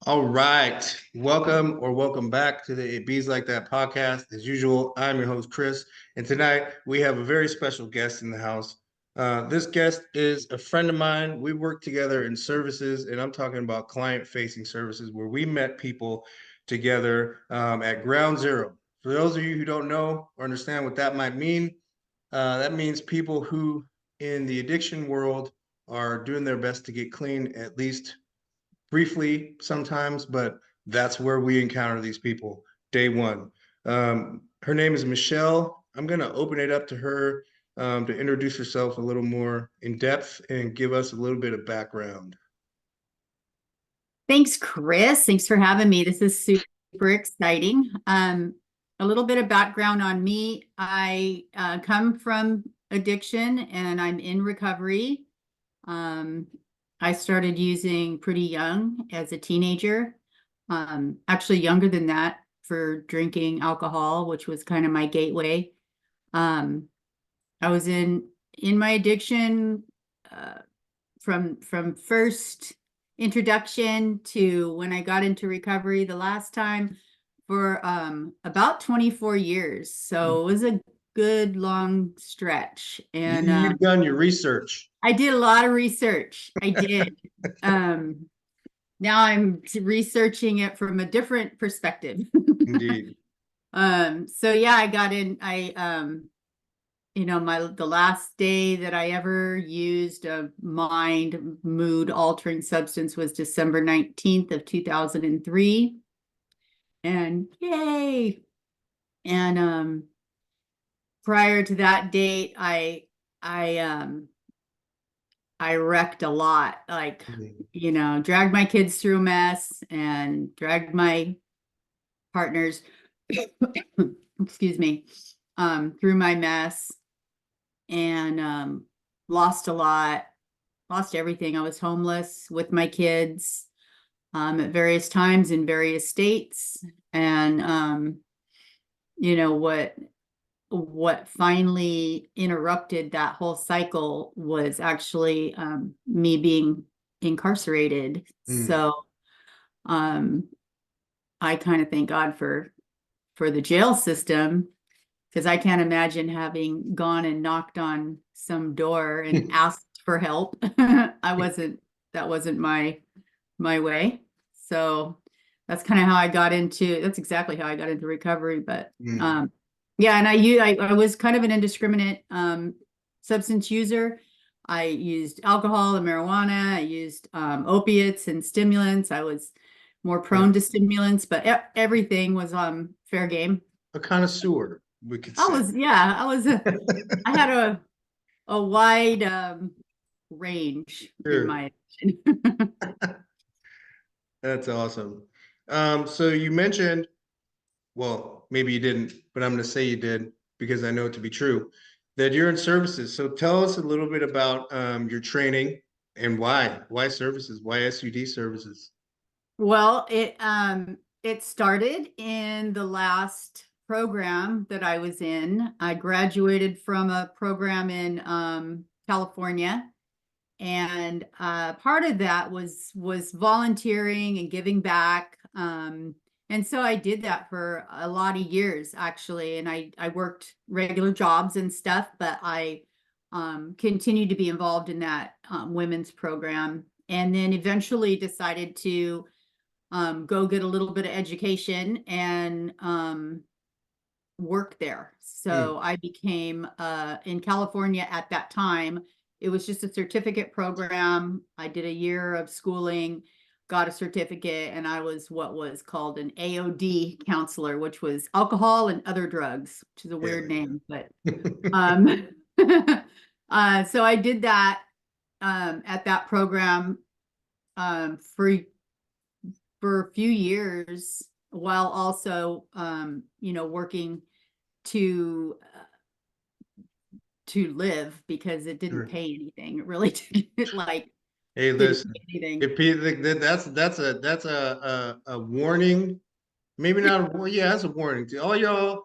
All right. Welcome back to the It Bees Like That podcast. As usual, I'm your host, Chris. And tonight we have a very special guest in the house. This guest is a friend of mine. We work together in services, and I'm talking about client facing services where we met people together at Ground Zero. For those of you who don't know or understand what that might mean, that means people who in the addiction world are doing their best to get clean, at least briefly sometimes, but that's where we encounter these people day one. Her name is Michelle. I'm going to open it up to her to introduce herself a little more in depth and give us a little bit of background. Thanks, Chris. Thanks for having me. This is super exciting. A little bit of background on me. I come from addiction and I'm in recovery. I started using pretty young as a teenager, actually younger than that for drinking alcohol, which was kind of my gateway. I was in my addiction from first introduction to when I got into recovery the last time for about 24 years. So it was a good long stretch. And You've done your research. I did a lot of research. I did. Now I'm researching it from a different perspective. Indeed. So yeah, I got in, the last day that I ever used a mind mood altering substance was December 19th of 2003. And yay. And prior to that date, I wrecked a lot, like, dragged my kids through a mess and dragged my partners, excuse me, through my mess and lost a lot, lost everything. I was homeless with my kids at various times in various states. And what finally interrupted that whole cycle was actually me being incarcerated. So I kind of thank God for the jail system, because I can't imagine having gone and knocked on some door and asked for help. That wasn't my way. So that's kind of how I got into, that's exactly how I got into recovery. But yeah, and I was kind of an indiscriminate substance user. I used alcohol and marijuana. I used opiates and stimulants. I was more prone to stimulants, but everything was fair game. A connoisseur, we could say. I had a wide range in my addiction. That's awesome. So you mentioned, well, maybe you didn't, but I'm going to say you did because I know it to be true, that you're in services. So tell us a little bit about your training and why services, why SUD services. Well, it started in the last program that I was in. I graduated from a program in California, and part of that was volunteering and giving back. And so I did that for a lot of years, actually. And I worked regular jobs and stuff, but I continued to be involved in that women's program. And then eventually decided to go get a little bit of education and work there. So I became in California at that time. It was just a certificate program. I did a year of schooling, got a certificate, and I was what was called an AOD counselor, which was alcohol and other drugs, which is a weird name, but so I did that at that program for a few years, while also working to live, because it didn't pay anything. It really didn't, like, Hey, didn't listen, pay anything. that's a warning. Maybe not. Well, yeah, that's a warning to all y'all.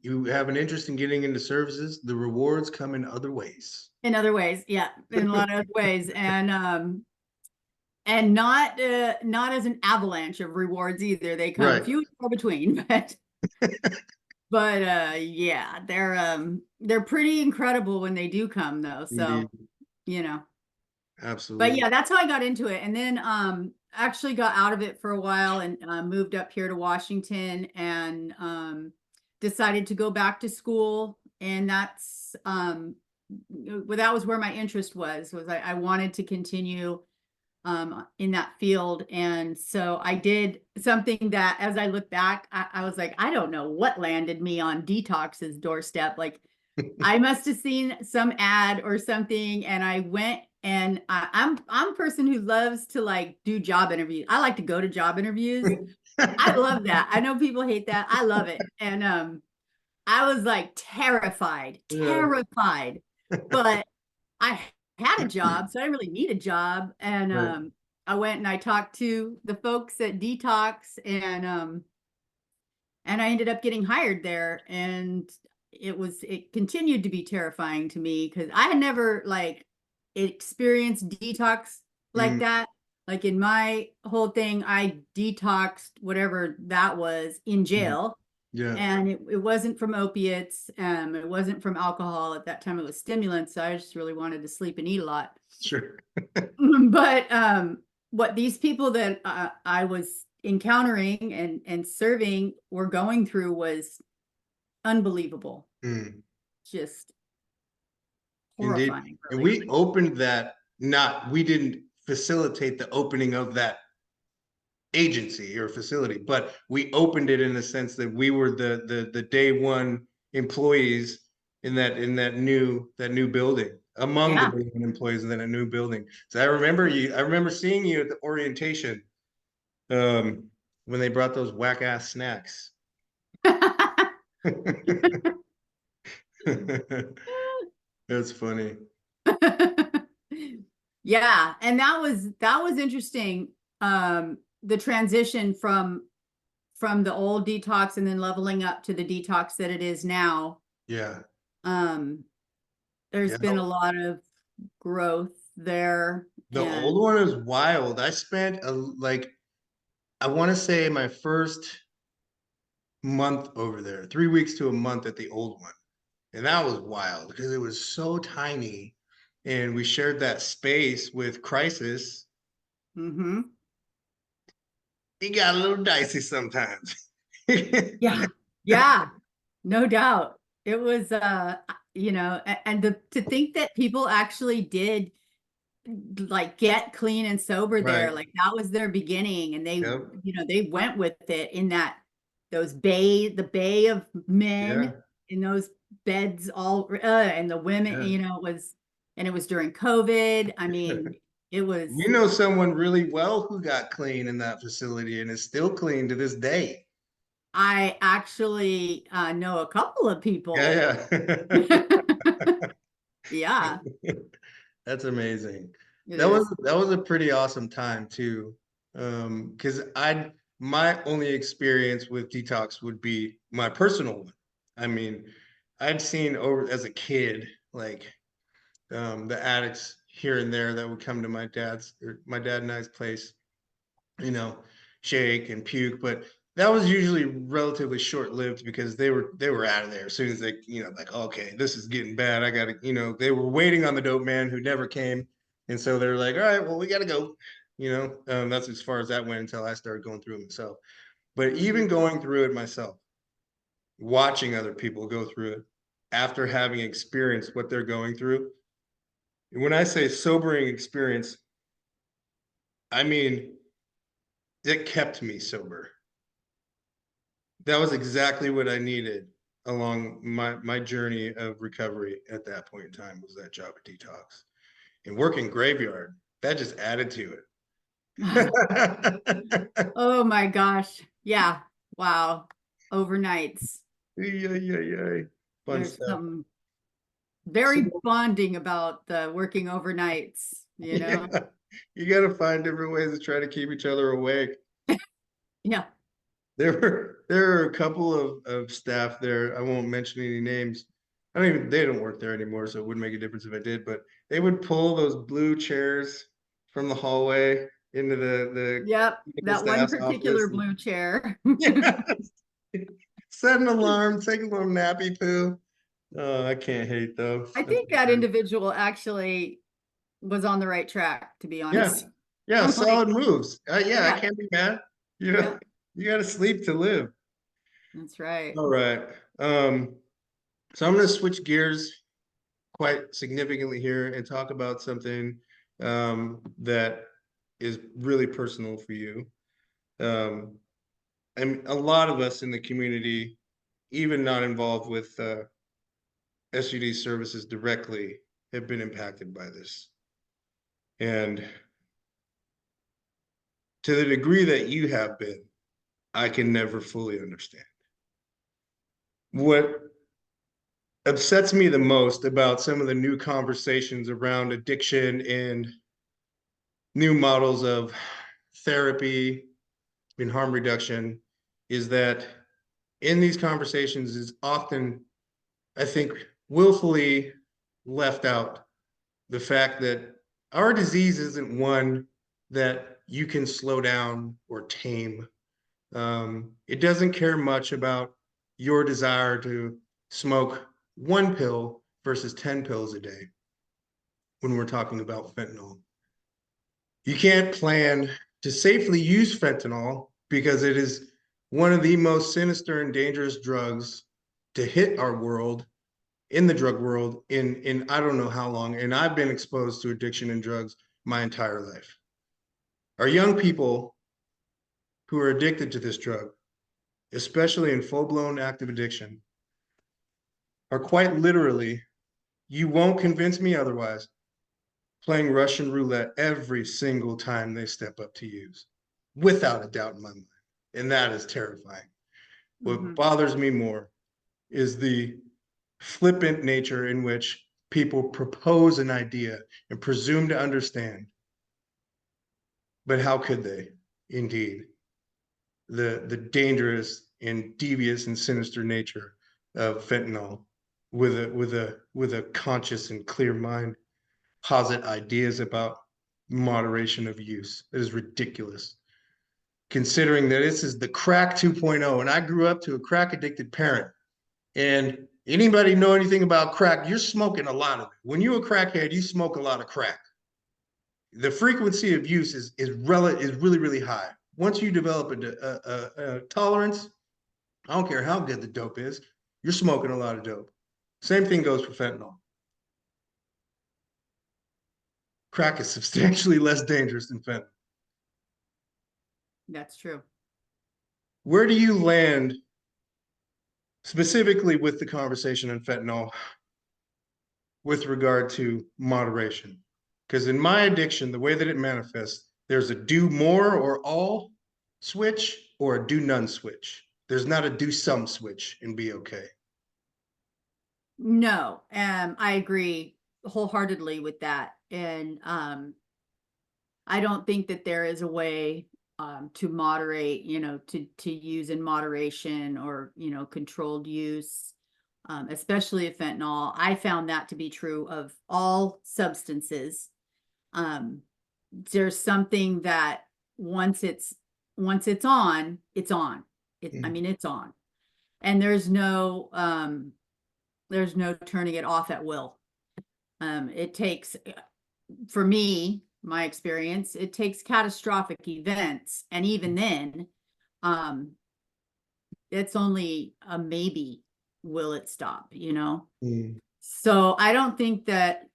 You have an interest in getting into services. The rewards come in other ways. In other ways, yeah, in a lot of ways. and not as an avalanche of rewards either. They come Right. few and far between, but yeah, they're pretty incredible when they do come though. So, Indeed. you know. But Absolutely. yeah, that's how I got into it. And then actually got out of it for a while and moved up here to Washington and decided to go back to school. And that's well, that was where my interest was I wanted to continue in that field. And so I did something that as I look back, I was like, I don't know what landed me on Detox's doorstep. Like I must have seen some ad or something, and I went and I'm a person who loves to like do job interviews. I like to go to job interviews. I love that. I know people hate that. I love it. And I was like terrified, Yeah. terrified. But I had a job, so I didn't really need a job. And Right. I went and I talked to the folks at Detox and I ended up getting hired there. And it continued to be terrifying to me because I had never like experienced detox like Mm, that. Like in my whole thing, I detoxed whatever that was in mm. jail. Yeah. And it wasn't from opiates. It wasn't from alcohol. At that time, it was stimulants. So I just really wanted to sleep and eat a lot. Sure. But what these people that I was encountering and serving were going through was unbelievable. Mm. Just Indeed. horrifying, And really. we opened that, not, we didn't facilitate the opening of that agency or facility, but we opened it in the sense that we were the day one employees in that new building, among the Yeah. day one employees in that new building. So I remember seeing you at the orientation um when they brought those whack ass snacks. That's funny. Yeah, and that was interesting. The transition from the old detox and then leveling up to the detox that it is now. Yeah. Um, there's Yeah. been a lot of growth there, The old and one is wild. I spent I want to say my first month over there, 3 weeks to a month at the old one. And that was wild because it was so tiny. And we shared that space with Crisis. mhm. It got a little dicey sometimes. Yeah, yeah, no doubt. It was, and to think that people actually did like get clean and sober there, Right. like that was their beginning, and Yep. they went with it in that the bay of men Yeah. in those beds and the women, Yeah. and it was during COVID. I mean, it We was, know someone really well who got clean in that facility and is still clean to this day. I actually know a couple of people. Yeah, Yeah, yeah. That's amazing. it is. That was a pretty awesome time too. Because my only experience with detox would be my personal one. I mean, I'd seen over as a kid, like the addicts here and there that would come to my dad and I's place, you know, shake and puke, but that was usually relatively short lived because they were out of there as soon as they, like, okay, this is getting bad. I gotta, they were waiting on the dope man who never came. And so they're like, all right, well, we gotta go. That's as far as that went until I started going through it myself. But even going through it myself, watching other people go through it after having experienced what they're going through. When I say sobering experience, I mean it kept me sober. That was exactly what I needed along my journey of recovery at that point in time, was that job at Detox. And working graveyard, that just added to it. Oh my gosh. Yeah. Wow. Overnights. Yeah, yeah, yeah. Fun There's stuff. something So very bonding about the working overnights, you know? yeah, you got to find different ways to try to keep each other awake. Yeah. There are a couple of staff there. I won't mention any names. I don't even, they don't work there anymore, so it wouldn't make a difference if I did, but they would pull those blue chairs from the hallway into the Yep, medical that one staff's particular office. blue chair. Yeah. Set an alarm, take a little nappy poo. Oh, I can't hate those. I That's think that great. individual actually was on the right track, to be Yeah, honest. yeah, I'm like, solid moves. Yeah, I yeah, can't be mad. You yeah, know, you got to sleep to live. that's right. All right. So I'm going to switch gears quite significantly here and talk about something that is really personal for you. And a lot of us in the community, even not involved with SUD services directly, have been impacted by this. And to the degree that you have been, I can never fully understand. What upsets me the most about some of the new conversations around addiction and new models of therapy and harm reduction is that in these conversations is often, I think, willfully left out the fact that our disease isn't one that you can slow down or tame. It doesn't care much about your desire to smoke one pill versus 10 pills a day when we're talking about fentanyl. You can't plan to safely use fentanyl because it is one of the most sinister and dangerous drugs to hit our world in the drug world in I don't know how long. And I've been exposed to addiction and drugs my entire life. Our young people who are addicted to this drug, especially in full-blown active addiction, are quite literally, you won't convince me otherwise, playing Russian roulette every single time they step up to use, without a doubt in my mind. And that is terrifying. What Mhm. bothers me more is the flippant nature in which people propose an idea and presume to understand. But how could they? Indeed, the dangerous and devious and sinister nature of fentanyl with a conscious and clear mind posit ideas about moderation of use. It is ridiculous. Considering that this is the crack 2.0, and I grew up to a crack addicted parent. And anybody know anything about crack, you're smoking a lot of it. When you're a crackhead, you smoke a lot of crack. The frequency of use is really, really high. Once you develop a tolerance, I don't care how good the dope is, you're smoking a lot of dope. Same thing goes for fentanyl. Crack is substantially less dangerous than fentanyl. That's true. Where do you land specifically with the conversation on fentanyl with regard to moderation? Because in my addiction, the way that it manifests, there's a do more or all switch or a do none switch. There's not a do some switch and be okay. No, I agree wholeheartedly with that. And I don't think that there is a way to moderate, to use in moderation or, controlled use, especially of fentanyl. I found that to be true of all substances. There's something that once it's on, it's on. I mean, it's on. And there's no turning it off at will. It takes, for me, my experience, it takes catastrophic events. And even then, it's only a maybe will it stop, Mm. So I don't think that,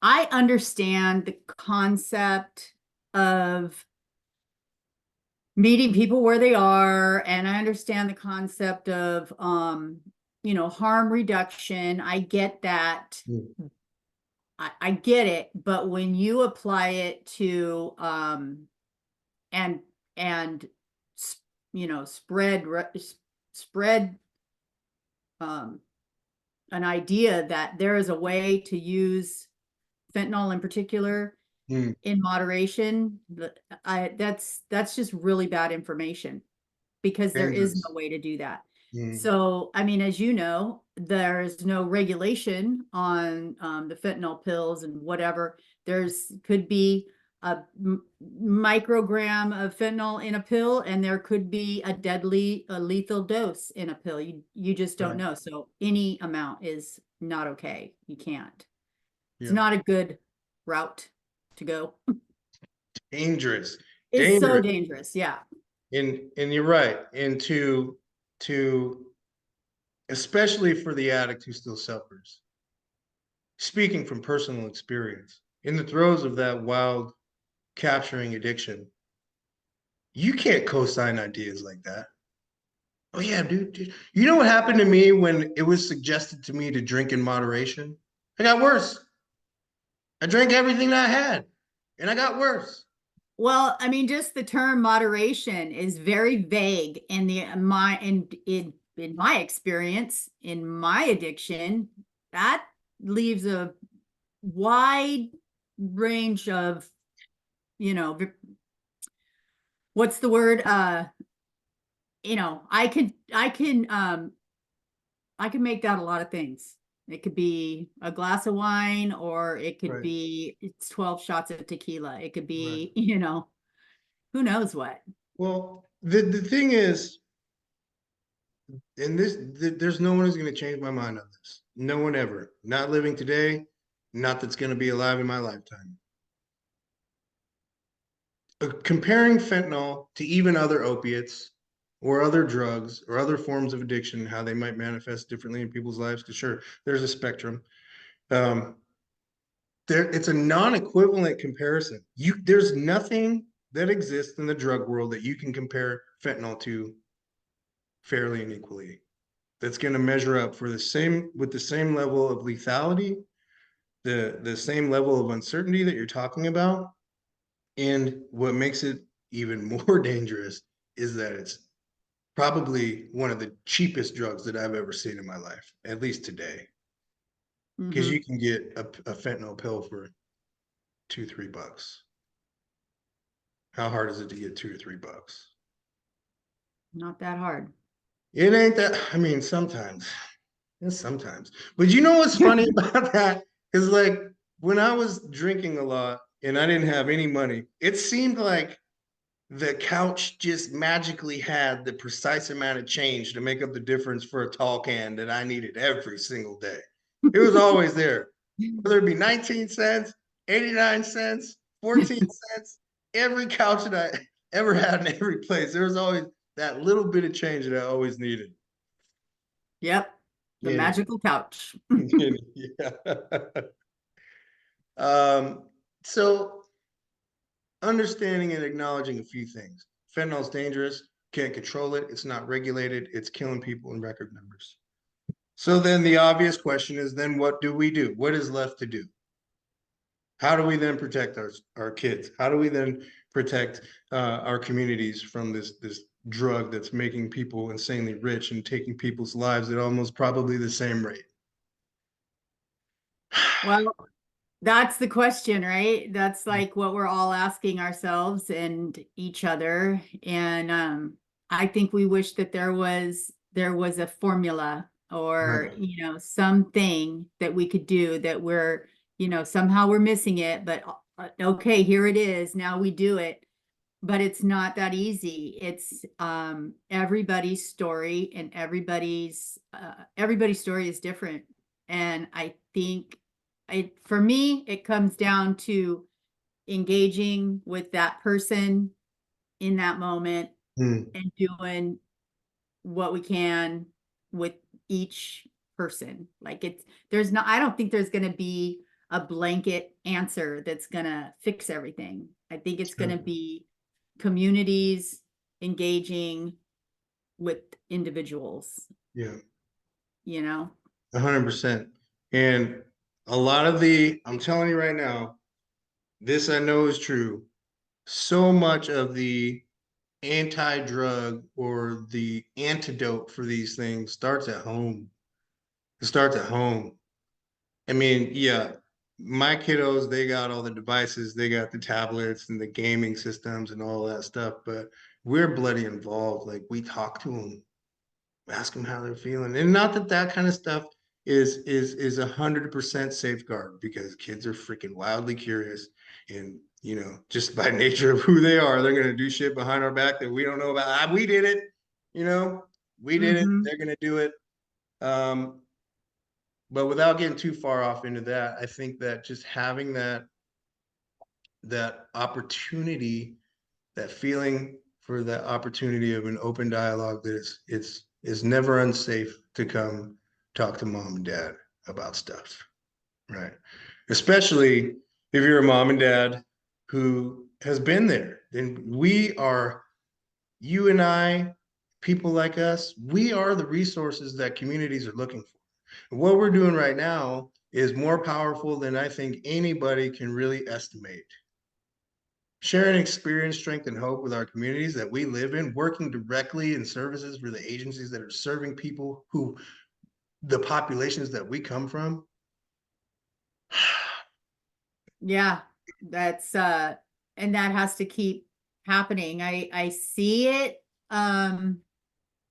I understand the concept of meeting people where they are, and I understand the concept of, harm reduction. I get that. Mm. I get it, but when you apply it to and and spread an idea that there is a way to use fentanyl in particular Mm. in moderation, that's just really bad information, because there is Dangerous. no way to do that. Mm. So, I mean, as you know, there is no regulation on the fentanyl pills and whatever. There's could be microgram of fentanyl in a pill, and there could be a lethal dose in a pill. You just don't Right. know. So any amount is not okay. You can't. It's Yeah. not a good route to go. Dangerous. It's so Dangerous. dangerous. Yeah. And you're right. And to especially for the addict who still suffers. Speaking from personal experience, in the throes of that wild capturing addiction, you can't co-sign ideas like that. Oh yeah, dude. You know what happened to me when it was suggested to me to drink in moderation? I got worse. I drank everything that I had, and I got worse. Well, I mean, just the term moderation is very vague in my experience, in my addiction, that leaves a wide range of, you know, what's the word? I can make that a lot of things. It could be a glass of wine, or it could Right, be it's 12 shots of tequila. It could right. be, who knows what. Well, the thing is, there's no one who's going to change my mind on this. No one ever. Not living today, not that's going to be alive in my lifetime. Comparing fentanyl to even other opiates or other drugs or other forms of addiction, how they might manifest differently in people's lives, because sure, there's a spectrum. Um, it's a non-equivalent comparison. There's nothing that exists in the drug world that you can compare fentanyl to fairly and equally. That's going to measure up for the same with the same level of lethality, the same level of uncertainty that you're talking about. And what makes it even more dangerous is that it's probably one of the cheapest drugs that I've ever seen in my life, at least today. Because Mm-hmm. you can get a fentanyl pill for $2-3. How hard is it to get $2 or $3? Not that hard. It ain't that. I mean, sometimes, yes, sometimes. But you know what's funny about that is like when I was drinking a lot and I didn't have any money, it seemed like the couch just magically had the precise amount of change to make up the difference for a tall can that I needed every single day. It was always there, whether it be 19 cents, 89 cents, 14 cents, every couch that I ever had in every place, there was always that little bit of change that I always needed. Yep. The And, magical couch. yeah. um, so understanding and acknowledging a few things. Fentanyl is dangerous, can't control it, it's not regulated, it's killing people in record numbers. So then the obvious question is then what do we do? What is left to do? How do we then protect our kids? How do we then protect our communities from this drug that's making people insanely rich and taking people's lives at almost probably the same rate? Well, that's the question, right? That's like what we're all asking ourselves and each other. And I think we wish that there was a formula, or Right. something that we could do that somehow we're missing it, but okay, here it is. Now we do it. But it's not that easy. It's everybody's story, and everybody's story is different. And I think for me, it comes down to engaging with that person in that moment Hmm. and doing what we can with each person. Like I don't think there's going to be a blanket answer that's going to fix everything. I think it's going to Sure. be communities engaging with individuals, Yeah, you know? 100%. And I'm telling you right now, this I know is true. So much of the anti-drug or the antidote for these things starts at home. It starts at home. I mean, yeah, my kiddos, they got all the devices, they got the tablets and the gaming systems and all that stuff, but we're bloody involved. Like we talk to them, ask them how they're feeling. And not that that kind of stuff is 100% safeguard because kids are freaking wildly curious and just by nature of who they are, they're going to do shit behind our back that we don't know about. We did it, we did it. Mhm. They're going to do it. But without getting too far off into that, I think that just having that opportunity, that feeling for that opportunity of an open dialogue, that it's never unsafe to come talk to mom and dad about stuff, right? Especially if you're a mom and dad who has been there. Then you and I, people like us, we are the resources that communities are looking for. What we're doing right now is more powerful than I think anybody can really estimate. Sharing experience, strength, and hope with our communities that we live in, working directly in services for the agencies that are serving people who, the populations that we come from. Yeah, that's and that has to keep happening. I see it.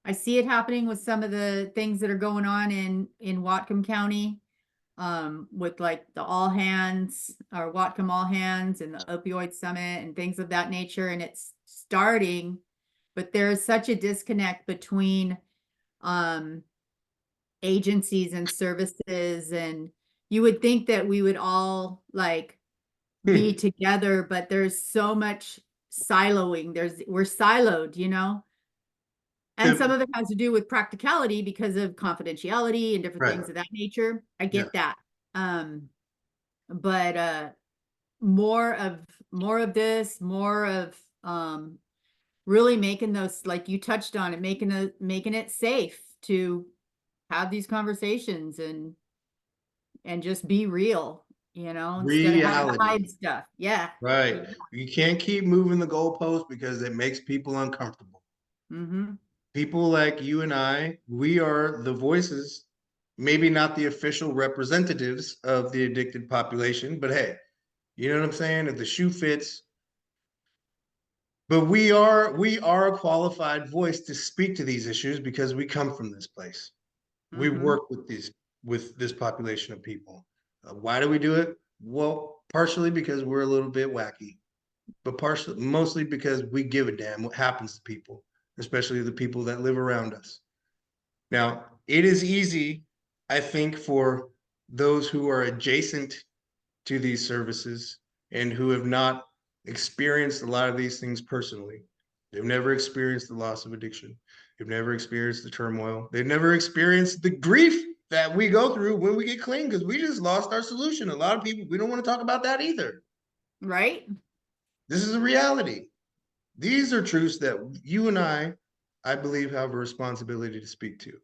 I see it happening with some of the things that are going on in Whatcom County, with like the all hands or Whatcom all hands and the opioid summit and things of that nature. And it's starting, but there's such a disconnect between agencies and services, and you would think that we would all like be together, but there's so much siloing. We're siloed, and some of it has to do with practicality because of confidentiality and different Right. things of that nature. I Yeah. get that. But more of this, more of really making those, like you touched on it, making it safe to have these conversations and just be real, instead of having to Reality. hide stuff. Yeah. Right. You can't keep moving the goalpost because it makes people uncomfortable. Mm-hmm. People like you and I, we are the voices, maybe not the official representatives of the addicted population, but hey, you know what I'm saying? If the shoe fits, but we are a qualified voice to speak to these issues because we come from this place. We Mm-hmm. work with this population of people. Why do we do it? Well, partially because we're a little bit wacky, but mostly because we give a damn what happens to people, especially the people that live around us. Now, it is easy, I think, for those who are adjacent to these services and who have not experienced a lot of these things personally. They've never experienced the loss of addiction. They've never experienced the turmoil. They've never experienced the grief that we go through when we get clean because we just lost our solution. A lot of people, we don't want to talk about that either. Right. This is a reality. These are truths that you and I believe, have a responsibility to speak to.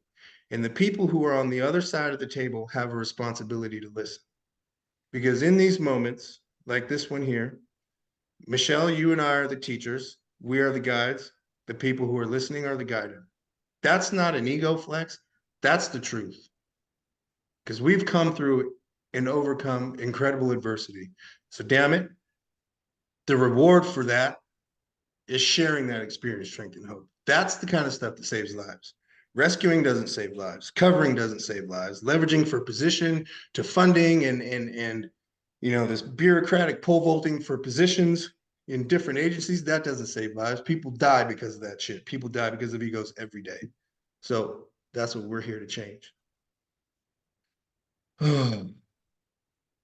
And the people who are on the other side of the table have a responsibility to listen. Because in these moments, like this one here, Michelle, you and I are the teachers. We are the guides. The people who are listening are the guided. That's not an ego flex. That's the truth. Because we've come through and overcome incredible adversity. So damn it, the reward for that is sharing that experience, strength, and hope. That's the kind of stuff that saves lives. Rescuing doesn't save lives. Covering doesn't save lives. Leveraging for position to funding and this bureaucratic pole vaulting for positions in different agencies, that doesn't save lives. People die because of that shit. People die because of egos every day. So that's what we're here to change. Pardon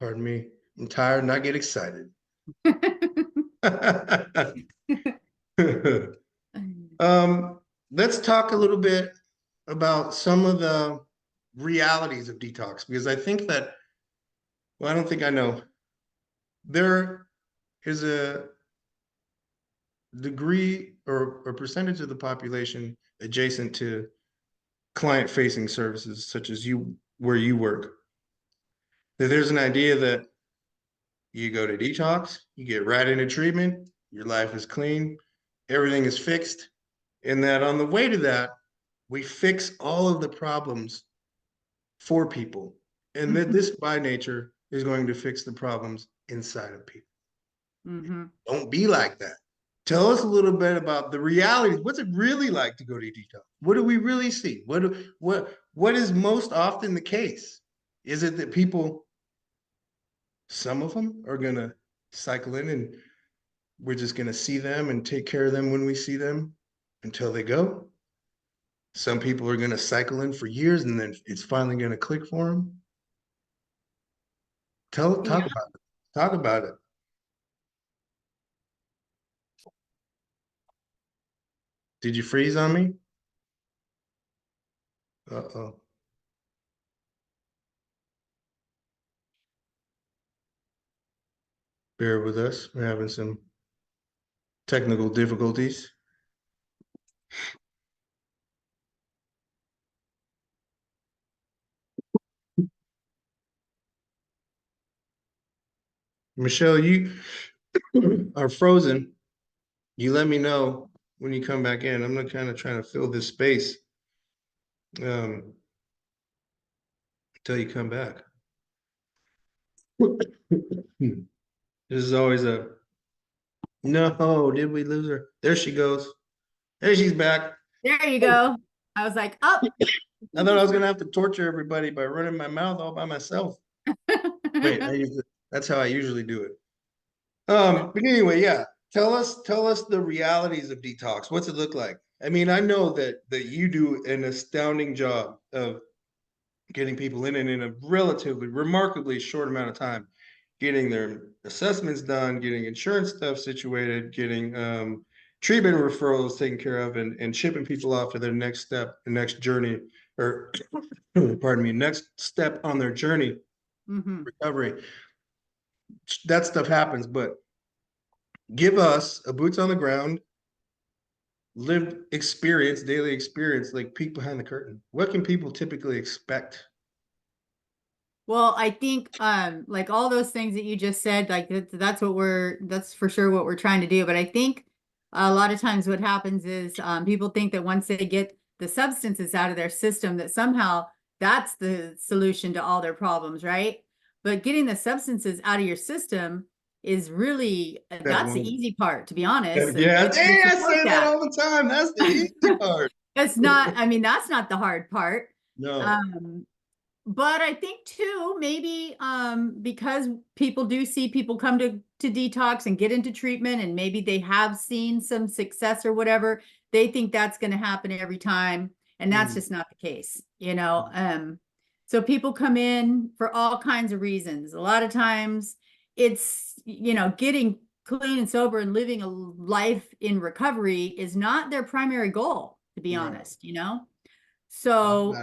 me. I'm tired and I get excited. Let's talk a little bit about some of the realities of detox because I think that, well, I don't think I know. There is a degree or a percentage of the population adjacent to client-facing services, such as where you work, that there's an idea that you go to detox, you get right into treatment, your life is clean, everything is fixed, and that on the way to that, we fix all of the problems for people. And that this by nature is going to fix the problems inside of people. Mm-hmm. Don't be like that. Tell us a little bit about the realities. What's it really like to go to detox? What do we really see? What is most often the case? Is it that people, some of them are gonna cycle in and we're just going to see them and take care of them when we see them until they go. Some people are going to cycle in for years and then it's finally going to click for them. Talk Yeah. about it. Talk about it. Did you freeze on me? Uh-oh. Bear with us. We're having some technical difficulties. Michelle, you are frozen. You let me know when you come back in. I'm not kind of trying to fill this space until you come back. This is always a no. Did we lose her? There she goes. There she's back. There you go. I was like, oh. I thought I was gonna have to torture everybody by running my mouth all by myself. Wait, that's how I usually do it. But anyway, yeah. Tell us the realities of detox. What's it look like? I mean, I know that you do an astounding job of getting people in and in a relatively remarkably short amount of time, getting their assessments done, getting insurance stuff situated, getting treatment referrals taken care of, and shipping people off to their next step, the next journey, or pardon me, next step on their journey, recovery. That stuff happens, but give us a boots on the ground, lived experience, daily experience, like peek behind the curtain. What can people typically expect? Well, I think like all those things that you just said, like that's for sure what we're trying to do. But I think a lot of times what happens is people think that once they get the substances out of their system, that somehow that's the solution to all their problems, right? But getting the substances out of your system is really that's the easy part, to be honest. Yeah, And hey, I say that all the time. That's the easy part. That's not, I mean, that's not the hard part. No. But I think too, maybe because people do see people come to detox and get into treatment, and maybe they have seen some success or whatever, they think that's going to happen every time, and that's just not the case, you know. So people come in for all kinds of reasons. A lot of times it's, you know, getting clean and sober and living a life in recovery is not their primary goal, to be honest, you know. So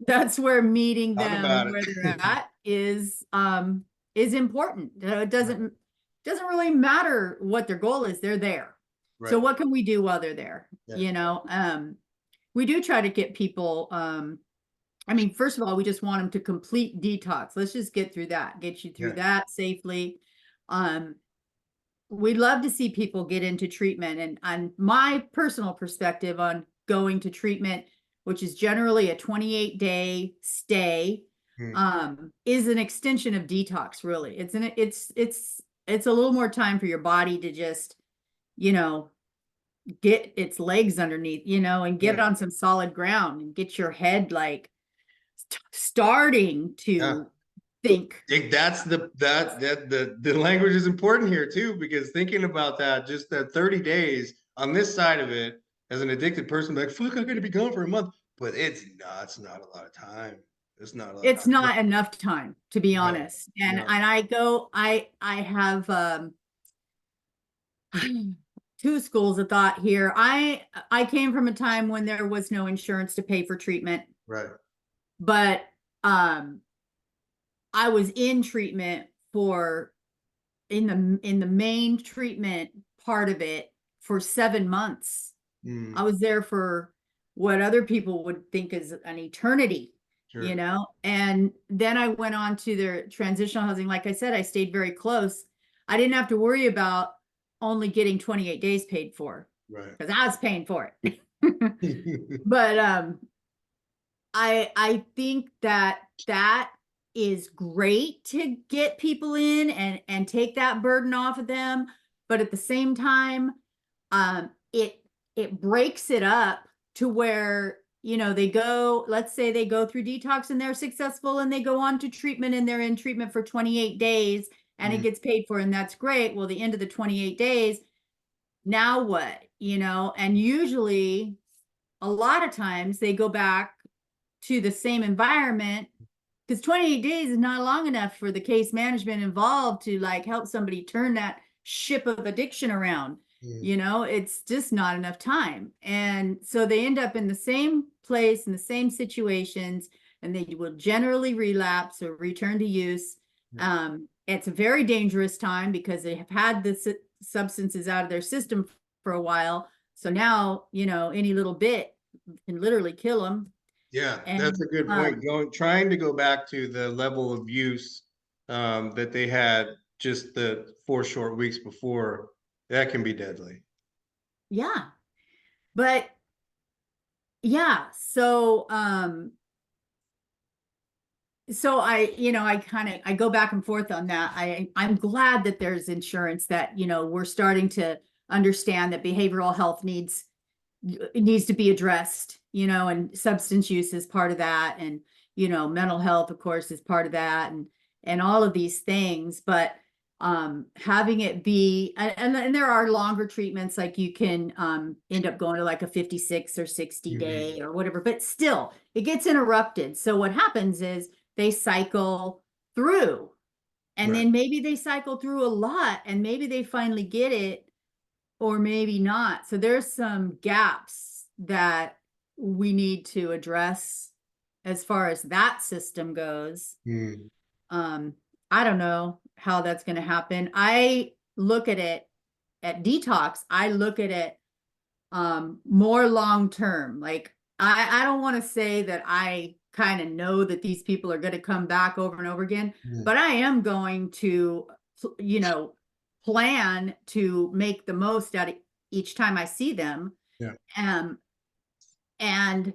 that's where meeting them where they're at is important. It doesn't really matter what their goal is, they're there. Right. So what can we do while they're there? Yeah. You know, we do try to get people I mean, first of all, we just want them to complete detox. Let's just get through that, get you through that safely. We'd love to see people get into treatment, and on my personal perspective on going to treatment, which is generally a 28-day stay, is an extension of detox. Really, it's a little more time for your body to just, you know, get its legs underneath, you know, and get on some solid ground and get your head like starting to think. That's the language is important here too, because thinking about that, just that 30 days on this side of it, as an addicted person, like, fuck, I'm gonna be gone for a month. But it's not a lot of time. It's not a lot it's not enough time, to be honest. And I have two schools of thought here. I came from a time when there was no insurance to pay for treatment. Right. But I was in treatment in the main treatment part of it for 7 months. I was there for what other people would think is an eternity, you know? And then I went on to the transitional housing. Like I said, I stayed very close. I didn't have to worry about only getting 28 days paid for, because I was paying for it. But I think that is great to get people in and take that burden off of them. But at the same time, it breaks it up to where, you know, let's say they go through detox and they're successful and they go on to treatment and they're in treatment for 28 days. and it gets paid for, and that's great. Well, the end of the 28 days, now what? And usually a lot of times they go back to the same environment, because 28 days is not long enough for the case management involved to like help somebody turn that ship of addiction around. It's just not enough time. And so they end up in the same place, in the same situations, and they will generally relapse or return to use. It's a very dangerous time because they have had the substances out of their system for a while. So now, any little bit can literally kill them. Yeah, And that's a good point. Trying to go back to the level of use that they had just the 4 short weeks before, that can be deadly. Yeah. But yeah, so I go back and forth on that. I'm glad that there's insurance, that we're starting to understand that behavioral health needs to be addressed, and substance use is part of that, and mental health, of course, is part of that, and all of these things. But having it be, and there are longer treatments, like you can end up going to like a 56 or 60 day or whatever, but still it gets interrupted. So what happens is they cycle through, and then maybe they cycle through a lot, and maybe they finally get it, or maybe not. So there's some gaps that we need to address as far as that system goes. I don't know how that's going to happen. I look at it at detox. I look at it more long term. Like I don't want to say that I kind of know that these people are going to come back over and over again, but I am going to, plan to make the most out of each time I see them. And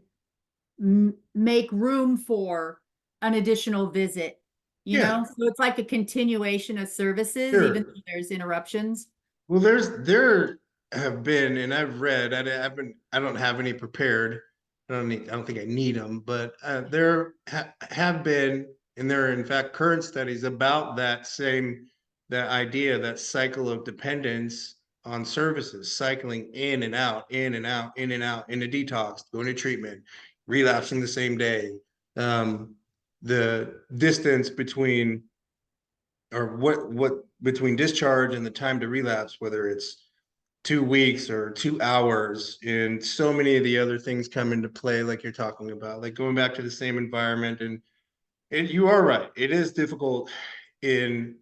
make room for an additional visit. So it's like a continuation of services, even though there's interruptions. Well, there have been, and I've read, I don't have any prepared. I don't think I need them, but there have been, and there are in fact current studies about that idea, that cycle of dependence on services, cycling in and out, in and out, in and out, into detox, going to treatment, relapsing the same day. The distance between, or what between discharge and the time to relapse, whether it's 2 weeks or 2 hours, and so many of the other things come into play, like you're talking about, like going back to the same environment. And you are right, it is difficult in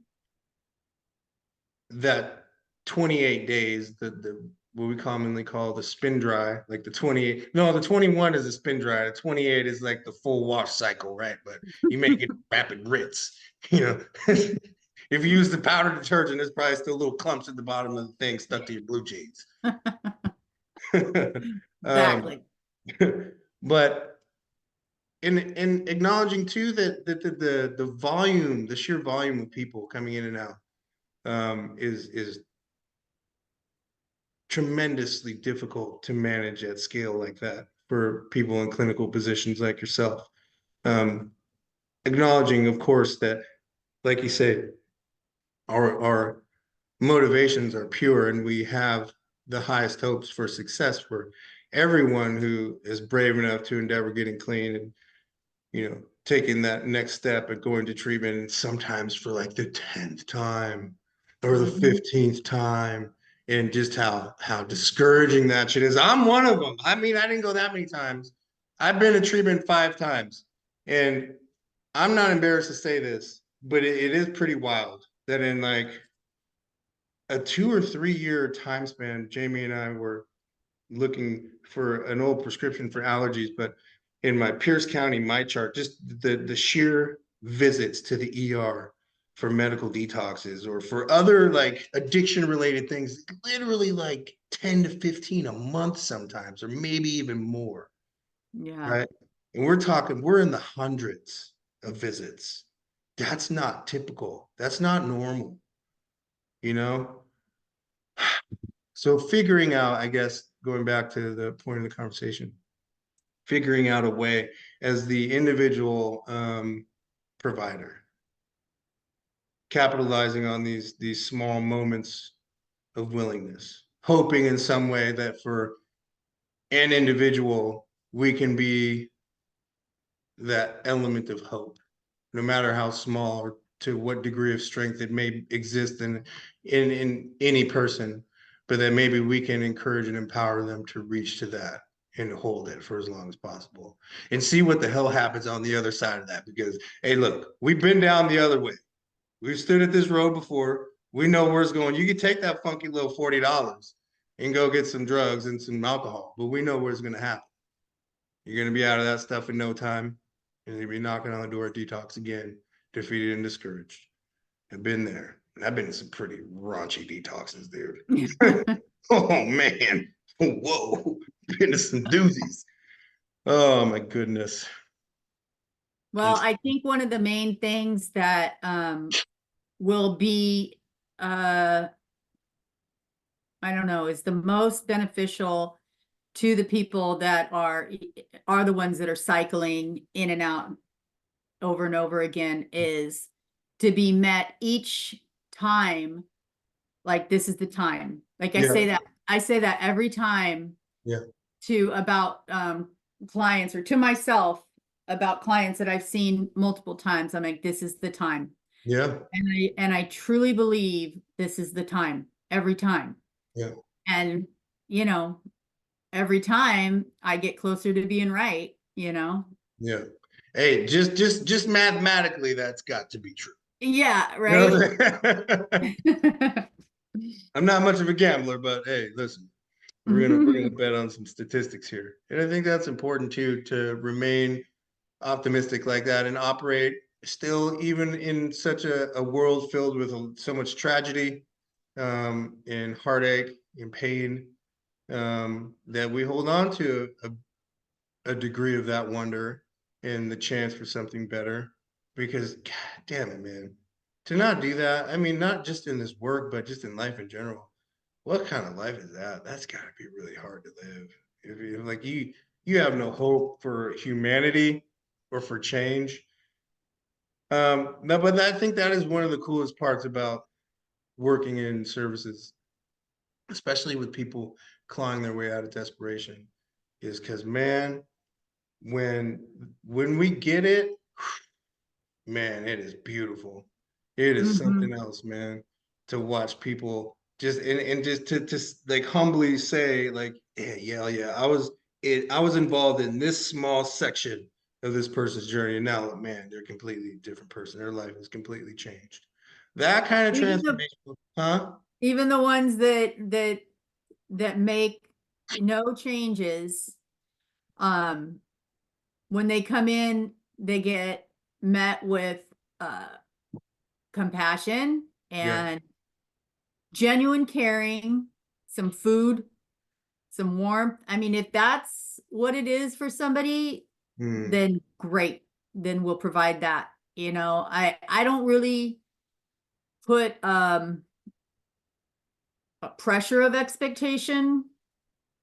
that 28 days, the what we commonly call the spin dry, like the 28, no, the 21 is a spin dry, the 28 is like the full wash cycle, right? But you make it rapid rinse, if you use the powder detergent, there's probably still little clumps at the bottom of the thing stuck to your blue jeans. Exactly. But in acknowledging too that the volume, the sheer volume of people coming in and out is tremendously difficult to manage at scale like that for people in clinical positions like yourself. Acknowledging, of course, that, like you say, our motivations are pure, and we have the highest hopes for success for everyone who is brave enough to endeavor getting clean, and taking that next step and going to treatment, and sometimes for like the 10th time or the 15th time, and just how discouraging that shit is. I'm one of them. I mean, I didn't go that many times. I've been to treatment 5 times, and I'm not embarrassed to say this, but it is pretty wild that in like a 2 or 3 year time span, Jamie and I were looking for an old prescription for allergies, but in my Pierce County, my chart, just the sheer visits to the ER for medical detoxes or for other like addiction related things, literally like 10 to 15 a month sometimes, or maybe even more. Right. And we're in the hundreds of visits. That's not typical. That's not normal, you know? So figuring out, I guess, going back to the point of the conversation, figuring out a way as the individual provider capitalizing on these small moments of willingness, hoping in some way that for an individual, we can be that element of hope, no matter how small or to what degree of strength it may exist in any person, but that maybe we can encourage and empower them to reach to that and hold it for as long as possible and see what the hell happens on the other side of that. Because hey, look, we've been down the other way. We've stood at this road before. We know where it's going. You can take that funky little $40 and go get some drugs and some alcohol, but we know where it's going to happen. You're going to be out of that stuff in no time, and you'll be knocking on the door of detox again, defeated and discouraged. I've been there. I've been in some pretty raunchy detoxes, dude. Oh man, whoa, been to some doozies. Oh my goodness. Well, I think one of the main things that will be I don't know, is the most beneficial to the people that are the ones that are cycling in and out over and over again, is to be met each time like this is the time. Like I say that every time to about clients, or to myself about clients that I've seen multiple times. I'm like, this is the time. Yeah. And I truly believe this is the time every time. Yeah. And every time I get closer to being right, Yeah. Hey, just mathematically, that's got to be true. Yeah, right. I'm not much of a gambler, but hey, listen, we're gonna bet on some statistics here. And I think that's important too, to remain optimistic like that and operate still, even in such a world filled with so much tragedy, and heartache and pain, that we hold on to a degree of that wonder and the chance for something better. Because God damn it, man, to not do that, I mean, not just in this work, but just in life in general, what kind of life is that? That's got to be really hard to live. If you like, you have no hope for humanity or for change. No, but I think that is one of the coolest parts about working in services, especially with people clawing their way out of desperation, is because, man, when we get it, man, it is beautiful. It is something else, man, to watch people just and just to like humbly say, like, yeah, I was involved in this small section of this person's journey, and now, man, they're a completely different person. Their life has completely changed. That kind of transformation, huh? Even the ones that make no changes, when they come in, they get met with compassion and genuine caring, some food, some warmth. I mean, if that's what it is for somebody, then great. Then we'll provide that. I don't really put a pressure of expectation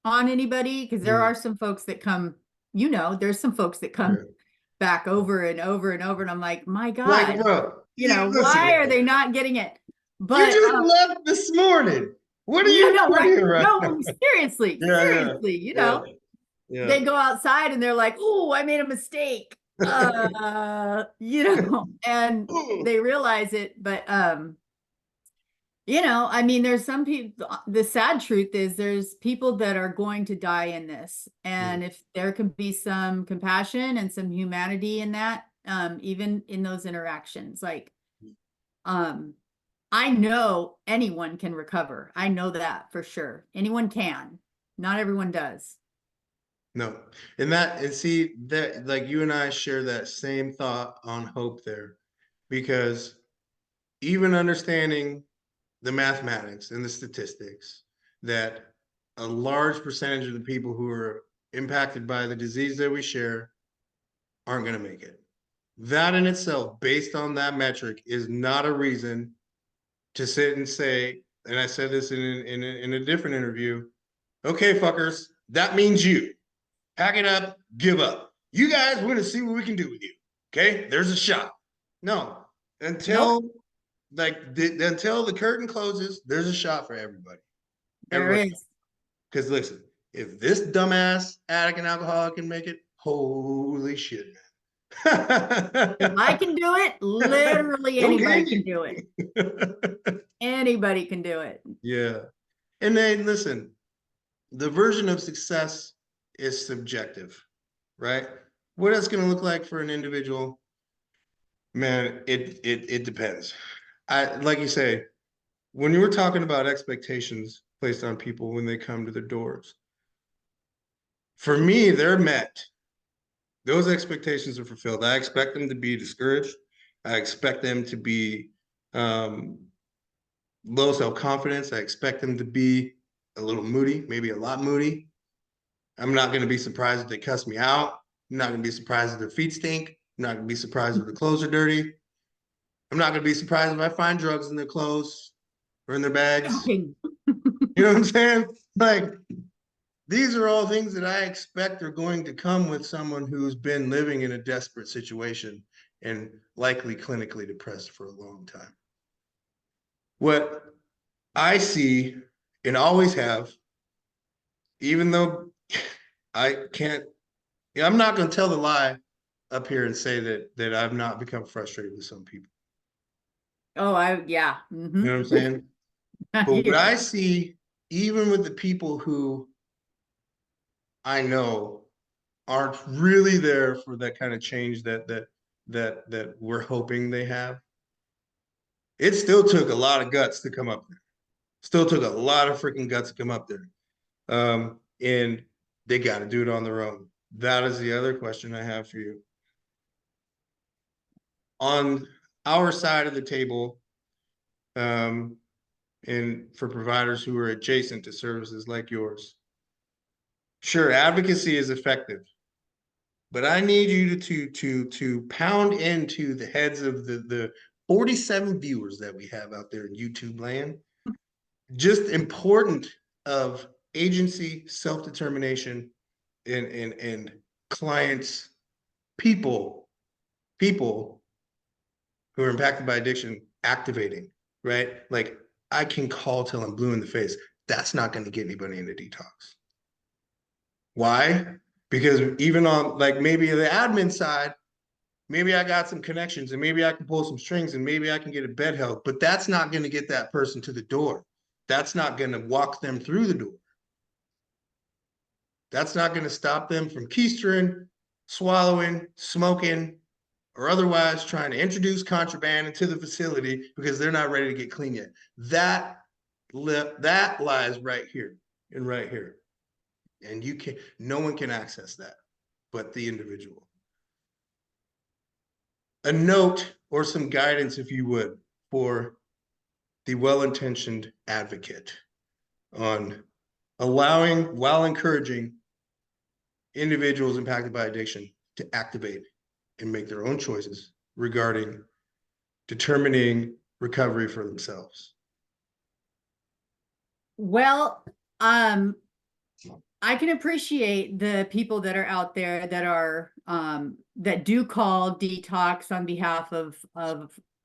on anybody, because there are some folks that come, there's some folks that come back over and over and over, and I'm like, my God, like, bro, why are they not getting it? But you just left this morning. What are you doing here? No, seriously, they go outside and they're like, oh, I made a mistake. And they realize it, but I mean, there's some people, the sad truth is there's people that are going to die in this. And if there can be some compassion and some humanity in that, even in those interactions, like, I know anyone can recover. I know that for sure. Anyone can. Not everyone does. No. And see that, like, you and I share that same thought on hope there, because even understanding the mathematics and the statistics that a large percentage of the people who are impacted by the disease that we share aren't going to make it. That in itself, based on that metric, is not a reason to sit and say, and I said this in a different interview, okay, fuckers, that means you. Pack it up, give up. You guys, we're going to see what we can do with you. Okay? There's a shot. No. Until like until the curtain closes, there's a shot for everybody. There is. Because listen, if this dumbass addict and alcoholic can make it, holy shit, man. If I can do it, literally anybody Okay. can do it. Anybody can do it. Yeah. And then listen, the version of success is subjective, right? What that's going to look like for an individual, man, it depends. Like you say, when you were talking about expectations placed on people when they come to the doors, for me, they're met. Those expectations are fulfilled. I expect them to be discouraged. I expect them to be low self-confidence. I expect them to be a little moody, maybe a lot moody. I'm not going to be surprised if they cuss me out. I'm not going to be surprised if their feet stink. I'm not going to be surprised if their clothes are dirty. I'm not going to be surprised if I find drugs in their clothes or in their bags. Shocking. You know what I'm saying? Like, these are all things that I expect are going to come with someone who's been living in a desperate situation and likely clinically depressed for a long time. What I see and always have, even though I can't, I'm not going to tell the lie up here and say that I've not become frustrated with some people. Oh, yeah. You know what I'm saying? But what I see, even with the people who I know aren't really there for that kind of change that we're hoping they have, it still took a lot of guts to come up there. Still took a lot of freaking guts to come up there. And they got to do it on their own. That is the other question I have for you. On our side of the table, and for providers who are adjacent to services like yours, sure, advocacy is effective, but I need you to pound into the heads of the 47 viewers that we have out there in YouTube land, just important of agency, self-determination, and clients, people who are impacted by addiction activating, right? Like, I can call till I'm blue in the face. That's not going to get anybody into detox. Why? Because even on like maybe the admin side, maybe I got some connections and maybe I can pull some strings and maybe I can get a bed help, but that's not going to get that person to the door. That's not going to walk them through the door. That's not going to stop them from keistering, swallowing, smoking, or otherwise trying to introduce contraband into the facility because they're not ready to get clean yet. That lies right here and right here. And no one can access that but the individual. A note or some guidance, if you would, for the well-intentioned advocate on allowing, while encouraging individuals impacted by addiction to activate and make their own choices regarding determining recovery for themselves. Well, I can appreciate the people that are out there that are that do call detox on behalf of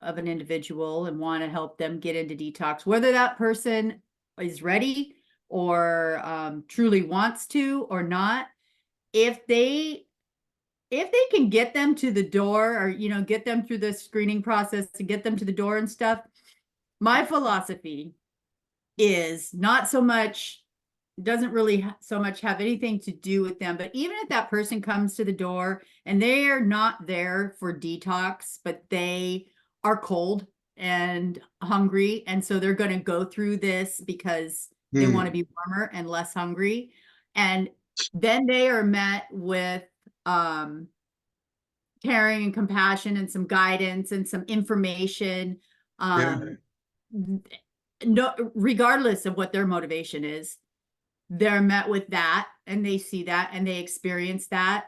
an individual and want to help them get into detox, whether that person is ready or truly wants to or not. If they can get them to the door, or get them through the screening process to get them to the door and stuff, my philosophy is not so much, doesn't really so much have anything to do with them, but even if that person comes to the door and they are not there for detox, but they are cold and hungry, and so they're going to go through this because they want to be warmer and less hungry, and then they are met with caring and compassion and some guidance and some information, no, regardless of what their motivation is, they're met with that and they see that and they experience that,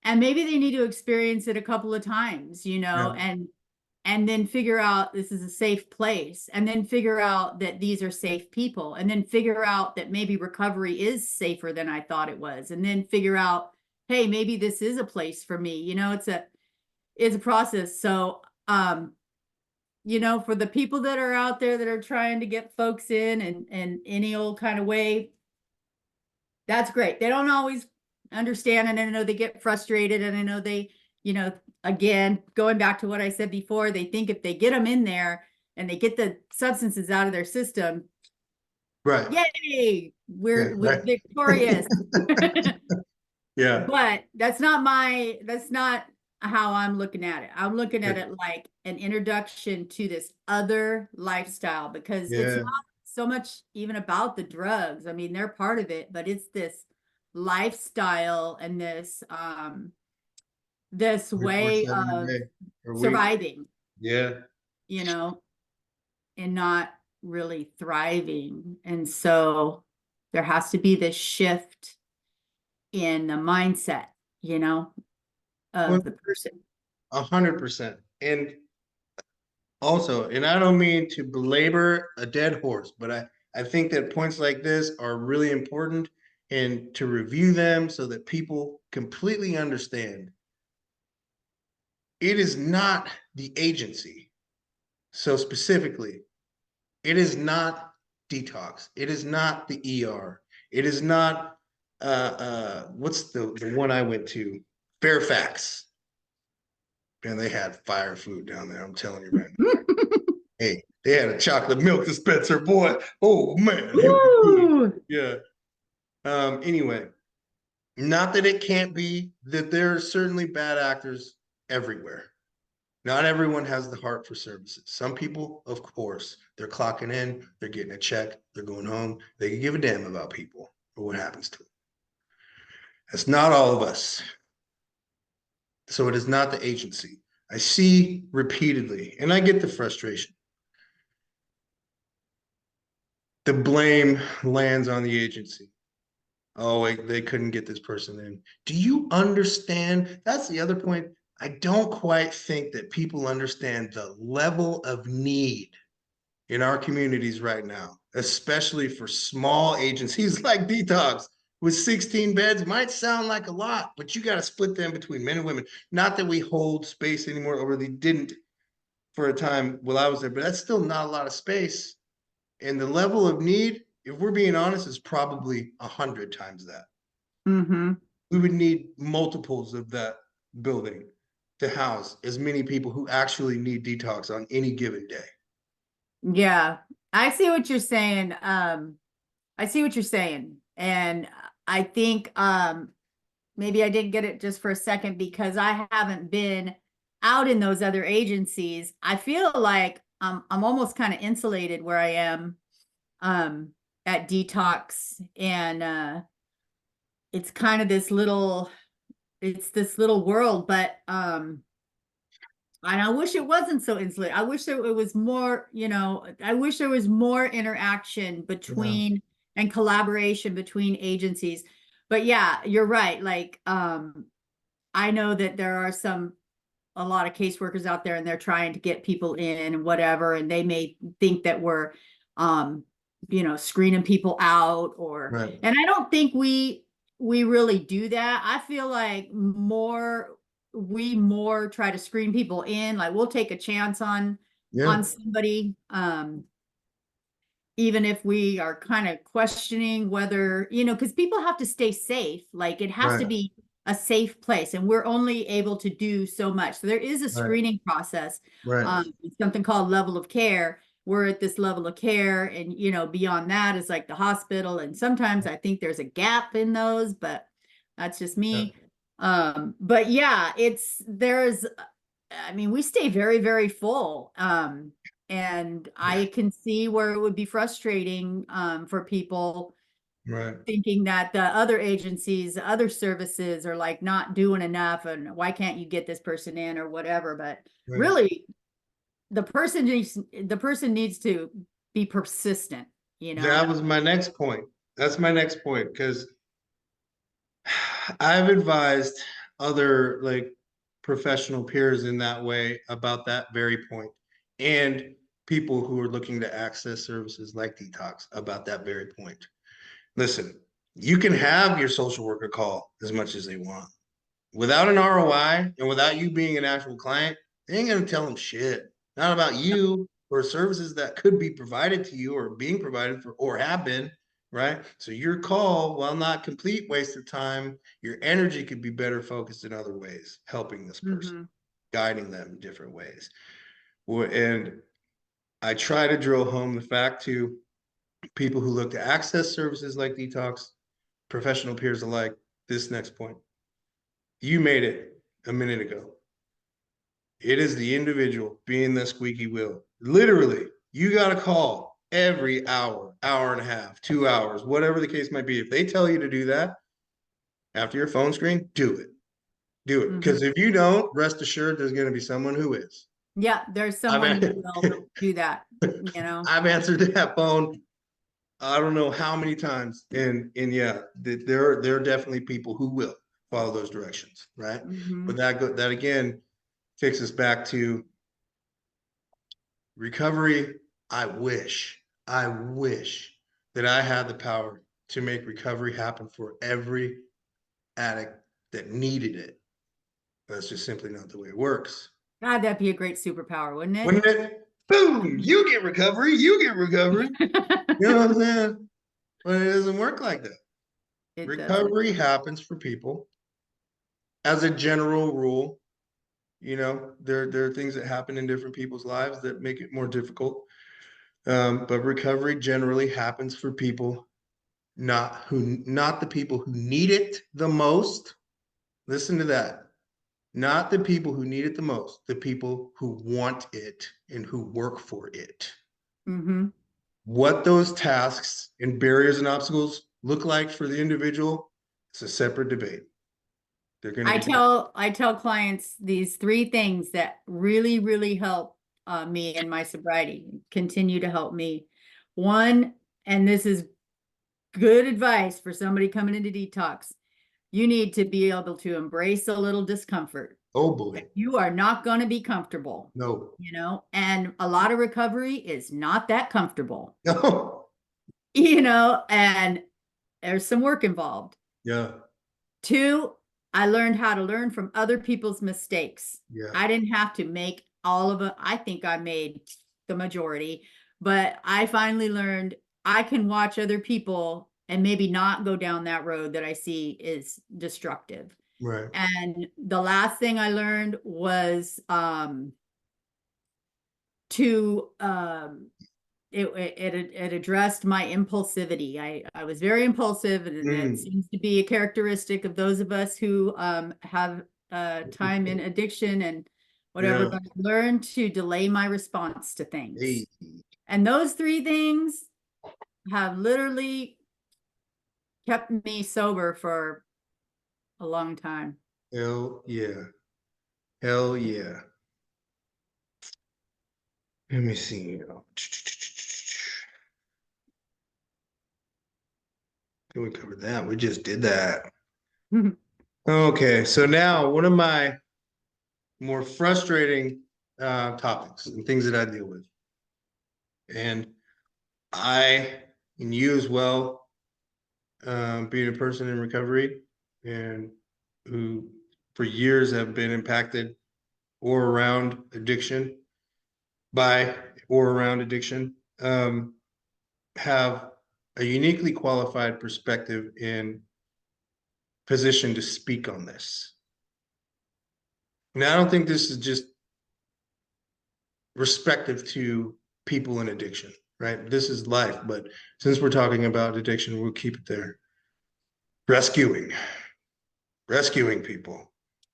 and maybe they need to experience it a couple of times, and then figure out this is a safe place, and then figure out that these are safe people, and then figure out that maybe recovery is safer than I thought it was, and then figure out, hey, maybe this is a place for me. It's a process. So for the people that are out there that are trying to get folks in and any old kind of way, that's great. They don't always understand, and I know they get frustrated, and I know they, again, going back to what I said before, they think if they get them in there and they get the substances out of their system, Right. yay, Yeah, we're right. victorious. Yeah. But that's not how I'm looking at it. I'm looking at Yeah. it like an introduction to this other lifestyle, because it's Yeah. not so much even about the drugs. I mean, they're part of it, but it's this lifestyle and this way 24/7 a of day or week. surviving, Yeah. you know, and not really thriving. And so there has to be this shift in the mindset, Well, of the person. 100%. And also, and I don't mean to belabor a dead horse, but I think that points like this are really important and to review them so that people completely understand. It is not the agency. So specifically, it is not detox. It is not the ER. It is not what's the one I went to? Fairfax. And they had fire food down there. I'm telling you right now. Hey, they had a chocolate milk dispenser, boy. Oh man, it was good. Woo! Yeah. Anyway, not that it can't be that there are certainly bad actors everywhere. Not everyone has the heart for services. Some people, of course, they're clocking in, they're getting a check, they're going home. They can give a damn about people or what happens to them. That's not all of us. So it is not the agency. I see repeatedly, and I get the frustration. The blame lands on the agency. Oh, wait, they couldn't get this person in. Do you understand? That's the other point. I don't quite think that people understand the level of need in our communities right now, especially for small agencies like Detox with 16 beds. Might sound like a lot, but you got to split them between men and women. Not that we hold space anymore, or really didn't for a time while I was there, but that's still not a lot of space. And the level of need, if we're being honest, is probably 100 times that. Mm-hmm. We would need multiples of that building to house as many people who actually need detox on any given day. Yeah, I see what you're saying. I see what you're saying. And I think maybe I didn't get it just for a second because I haven't been out in those other agencies. I feel like I'm almost kind of insulated where I am at Detox, and it's kind of this little world, but and I wish it wasn't so insulated. I wish there it was more, I wish there was more interaction Yeah. between and collaboration between agencies. But yeah, you're right. Like, I know that there are a lot of caseworkers out there and they're trying to get people in and whatever, and they may think that we're, screening people out Right. and I don't think we really do that. I feel like we more try to screen people in, like we'll take a chance on Yeah. somebody, even if we are kind of questioning whether, because people have to stay safe. Like it has to Right. be a safe place, and we're only able to do so much. So there is a Right. screening process, Right. something called level of care. We're at this level of care, and beyond that is like the hospital. And sometimes I think there's a gap in those, but that's just Yeah. me. But yeah, I mean, we stay very, very full. And I can see where it would be frustrating for people Right. thinking that the other agencies, other services are like not doing enough, and why can't you get this person in or whatever. But Right. really, the person needs to be persistent, That was my next point. That's my next point because I've advised other like professional peers in that way about that very point, and people who are looking to access services like Detox about that very point. Listen, you can have your social worker call as much as they want. Without an ROI and without you being an actual client, they ain't gonna tell them shit. not about you or services that could be provided to you or being provided for or have been, right? So your call, while not complete waste of time, your energy could be better focused in other ways, helping this person, guiding them in different ways. And I try to drill home the fact to people who look to access services like detox, professional peers alike, this next point. You made it a minute ago. It is the individual being the squeaky wheel. Literally, you got a call every hour, hour and a half, 2 hours, whatever the case might be. If they tell you to do that after your phone screen, do it. Do it. Because if you don't, rest assured there's going to be someone who is. Yeah, there's someone who will do that, you know. I've answered that phone I don't know how many times, and yeah, there are definitely people who will follow those directions, right? But that again takes us back to recovery. I wish that I had the power to make recovery happen for every addict that needed it. That's just simply not the way it works. God, that'd be a great superpower, wouldn't it? Wouldn't it? Boom! You get recovery. You get recovery. You know what I'm saying? But it doesn't work like that. Recovery happens for people. As a general rule, you know, there are things that happen in different people's lives that make it more difficult. But recovery generally happens for people, not the people who need it the most. Listen to that. Not the people who need it the most, the people who want it and who work for it. What those tasks and barriers and obstacles look like for the individual, it's a separate debate. I tell clients these 3 things that really help me in my sobriety, continue to help me. One, and this is good advice for somebody coming into detox, you need to be able to embrace a little discomfort. Oh boy. You are not going to be comfortable. No. You know, and a lot of recovery is not that comfortable. No. You know, and there's some work involved. Yeah. 2, I learned how to learn from other people's mistakes. Yeah. I didn't have to make all of it. I think I made the majority, but I finally learned I can watch other people and maybe not go down that road that I see is destructive. Right. And the last thing I learned was it addressed my impulsivity. I was very impulsive, and it seems to be a characteristic of those of us who have time in addiction and whatever. But I learned to delay my response to things. And those 3 things have literally kept me sober for a long time. Hell yeah. Hell yeah. Let me see. We covered that. We just did that. Okay, so now one of my more frustrating topics and things that I deal with, and you as well, being a person in recovery and who for years have been impacted or around addiction, have a uniquely qualified perspective in position to speak on this. Now, I don't think this is just respective to people in addiction, right? This is life, but since we're talking about addiction, we'll keep it there. Rescuing people.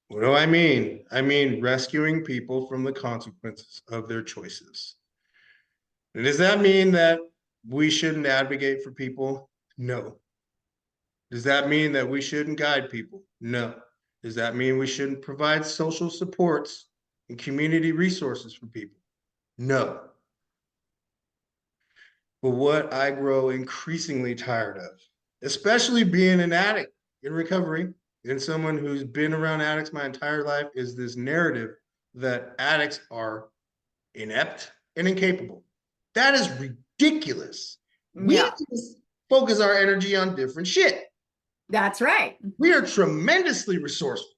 What do I mean? I mean rescuing people from the consequences of their choices. And does that mean that we shouldn't advocate for people? No. Does that mean that we shouldn't guide people? No. Does that mean we shouldn't provide social supports and community resources for people? No. But what I grow increasingly tired of, especially being an addict in recovery and someone who's been around addicts my entire life, is this narrative that addicts are inept and incapable. That is ridiculous. We have to focus our energy on different shit. That's right. We are tremendously resourceful.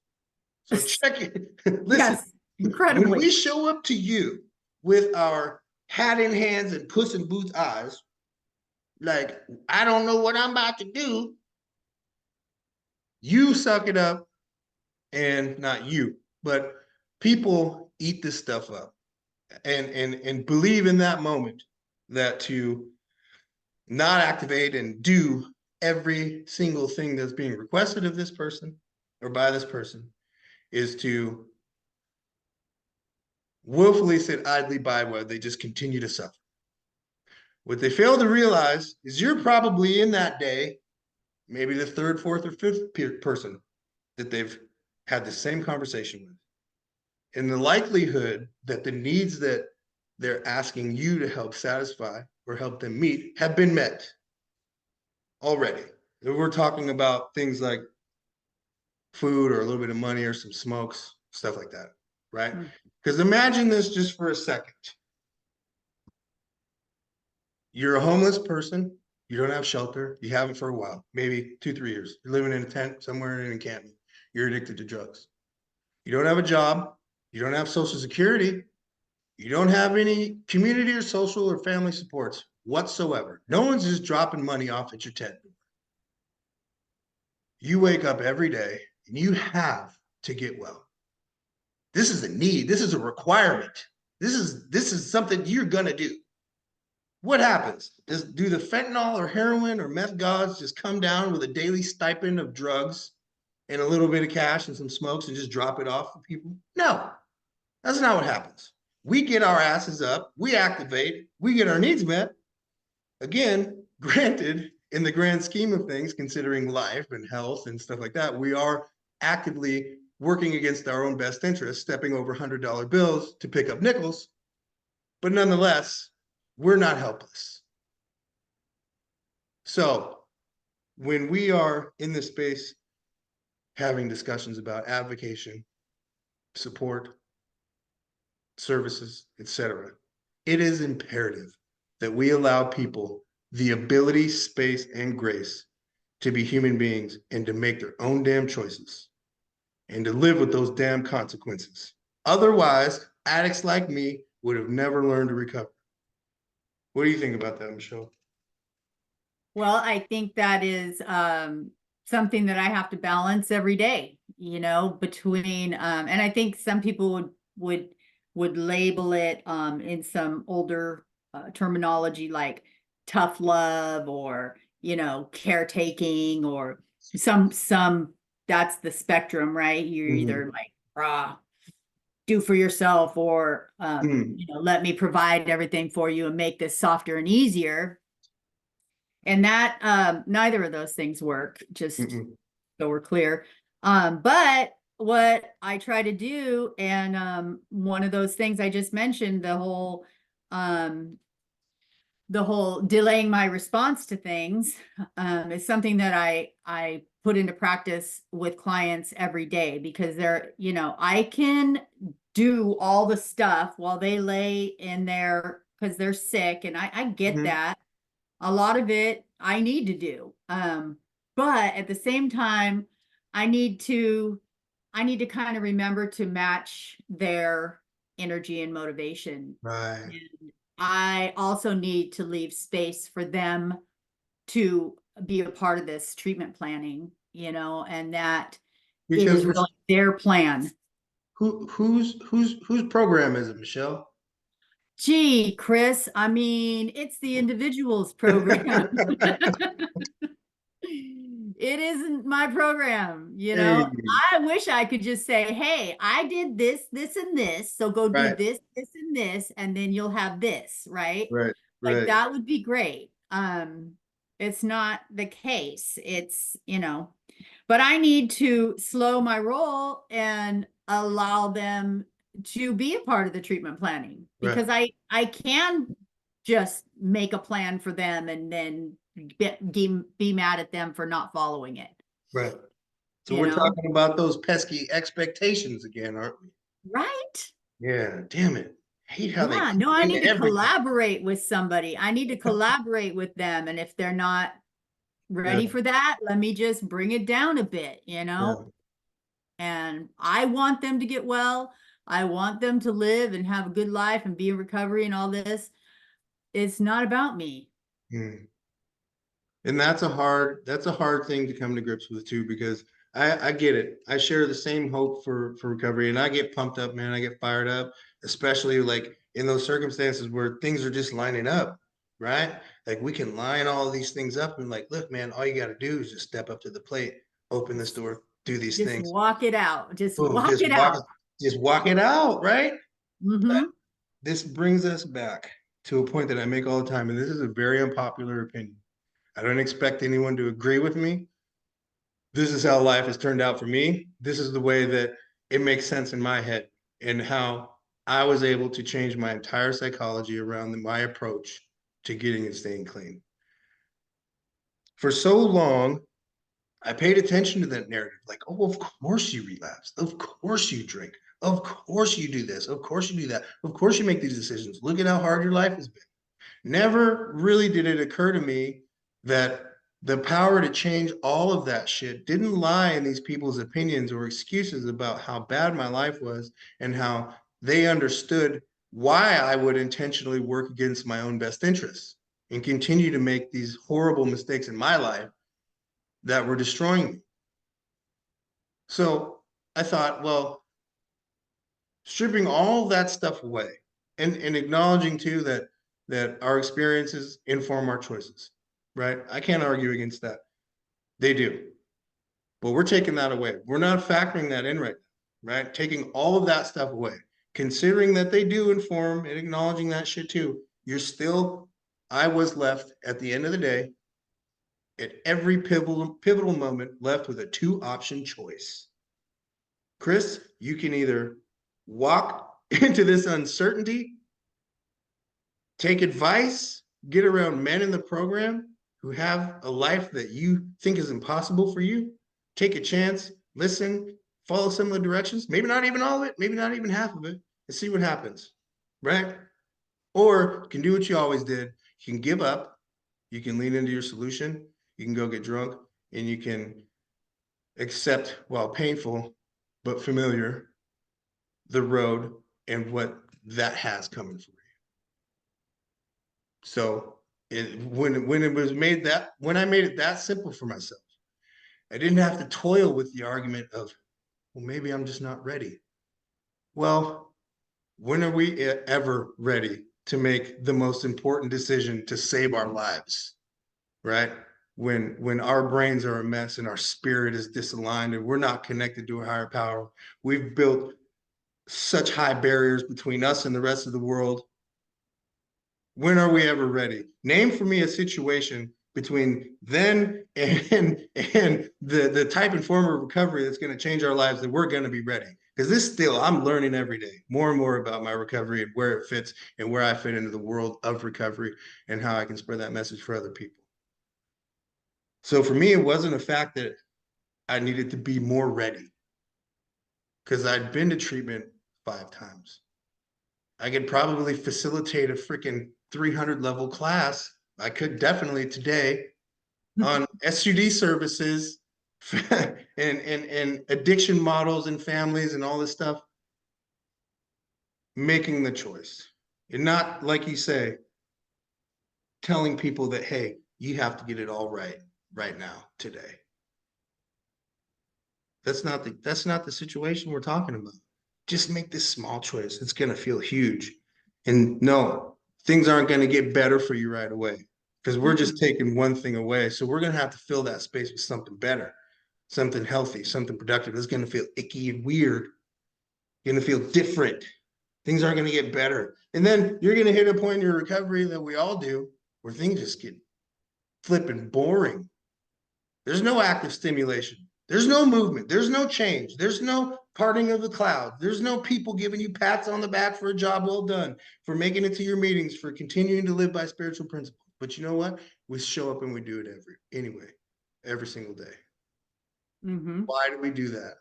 So check it. Listen, yes, incredibly. When we show up to you with our hat in hands and puss in boots eyes, like, I don't know what I'm about to do. You suck it up, and not you, but people eat this stuff up and believe in that moment that to not activate and do every single thing that's being requested of this person or by this person is to willfully sit idly by while they just continue to suffer. What they fail to realize is you're probably in that day, maybe the third, fourth, or fifth person that they've had the same conversation with. And the likelihood that the needs that they're asking you to help satisfy or help them meet have been met already. We're talking about things like food or a little bit of money or some smokes, stuff like that, right? Because imagine this just for a second. You're a homeless person. You don't have shelter. You haven't for a while, maybe 2-3 years. You're living in a tent somewhere in an encampment. You're addicted to drugs. You don't have a job. You don't have Social Security. You don't have any community or social or family supports whatsoever. No one's just dropping money off at your tent. You wake up every day and you have to get well. This is a need. This is a requirement. This is something you're gonna do. What happens? Do the fentanyl or heroin or meth gods just come down with a daily stipend of drugs and a little bit of cash and some smokes and just drop it off for people? No, that's not what happens. We get our asses up, we activate, we get our needs met. Again, granted, in the grand scheme of things, considering life and health and stuff like that, we are actively working against our own best interests, stepping over $100 bills to pick up nickels. But nonetheless, we're not helpless. So when we are in this space having discussions about advocacy, support, services, etc., it is imperative that we allow people the ability, space, and grace to be human beings and to make their own damn choices and to live with those damn consequences. Otherwise, addicts like me would have never learned to recover. What do you think about that, Michelle? Well, I think that is something that I have to balance every day, you know, between and I think some people would label it in some older terminology like tough love or, you know, caretaking or some that's the spectrum, right? You're either like do for yourself or you know, let me provide everything for you and make this softer and easier. And that neither of those things work, just so we're clear. But what I try to do, and one of those things I just mentioned, the whole delaying my response to things is something that I put into practice with clients every day, because they're, you know, I can do all the stuff while they lay in there because they're sick, and I get that. A lot of it I need to do. But at the same time, I need to kind of remember to match their energy and motivation. Right. And I also need to leave space for them to be a part of this treatment planning, you know, and that it is really their plan. Whose program is it, Michelle? Gee, Chris, I mean, it's the individual's program. It isn't my program, you know. I wish I could just say, hey, I did this, this, and this, so go do this, this, and this, and then you'll have this, right? Like that would be great. It's not the case. It's, you know, but I need to slow my roll and allow them to be a part of the treatment planning, because I can just make a plan for them and then be mad at them for not following it. Right. So we're talking about those pesky expectations again, aren't we? Right. Yeah. Damn it. I hate how they. No, I need to collaborate with somebody. I need to collaborate with them, and if they're not ready for that, let me just bring it down a bit, you know. And I want them to get well. I want them to live and have a good life and be in recovery and all this. It's not about me. Mm. And that's a hard thing to come to grips with too, because I get it. I share the same hope for recovery, and I get pumped up, man. I get fired up, especially like in those circumstances where things are just lining up, right? Like we can line all these things up and like, look, man, all you got to do is just step up to the plate, open this door, do these Just things. walk it out. Just Boom, walk it out. just walk it out, right? Mm-hmm. This brings us back to a point that I make all the time, and this is a very unpopular opinion. I don't expect anyone to agree with me. This is how life has turned out for me. This is the way that it makes sense in my head, and how I was able to change my entire psychology around my approach to getting and staying clean. For so long, I paid attention to that narrative, like, oh, of course you relapse. Of course you drink. Of course you do this. Of course you do that. Of course you make these decisions. Look at how hard your life has been. Never really did it occur to me that the power to change all of that shit didn't lie in these people's opinions or excuses about how bad my life was, and how they understood why I would intentionally work against my own best interests and continue to make these horrible mistakes in my life that were destroying me. So I thought, well, stripping all that stuff away, and acknowledging too that our experiences inform our choices, right? I can't argue against that. They do. But we're taking that away. We're not factoring that in right now, right? Taking all of that stuff away, considering that they do inform, and acknowledging that shit too. I was left at the end of the day, at every pivotal moment, left with a 2-option choice. Chris, you can either walk into this uncertainty, take advice, get around men in the program who have a life that you think is impossible for you, take a chance, listen, follow some of the directions, maybe not even all of it, maybe not even half of it, and see what happens, right? Or you can do what you always did. You can give up, you can lean into your solution, you can go get drunk, and you can accept, while painful but familiar, the road and what that has coming for you. So when it was made that, when I made it that simple for myself, I didn't have to toil with the argument of, well, maybe I'm just not ready. Well, when are we ever ready to make the most important decision to save our lives, right? When our brains are a mess and our spirit is disaligned and we're not connected to a higher power, we've built such high barriers between us and the rest of the world. When are we ever ready? Name for me a situation between then and the type and form of recovery that's going to change our lives that we're going to be ready. Because this still, I'm learning every day more and more about my recovery and where it fits and where I fit into the world of recovery and how I can spread that message for other people. So for me, it wasn't a fact that I needed to be more ready, because I'd been to treatment 5 times. I could probably facilitate a freaking 300 level class. I could definitely today on SUD services and addiction models and families and all this stuff. Making the choice, and not, like you say, telling people that, hey, you have to get it all right now, today. That's not the situation we're talking about. Just make this small choice. It's going to feel huge. And no, things aren't going to get better for you right away, because we're just taking one thing away. So we're going to have to fill that space with something better, something healthy, something productive. It's going to feel icky and weird. You're going to feel different. Things aren't going to get better. And then you're going to hit a point in your recovery that we all do, where things just get flipping boring. There's no active stimulation. There's no movement. There's no change. There's no parting of the clouds. There's no people giving you pats on the back for a job well done, for making it to your meetings, for continuing to live by spiritual principles. But you know what? We show up and we do it every single day. Mm-hmm. Why do we do that?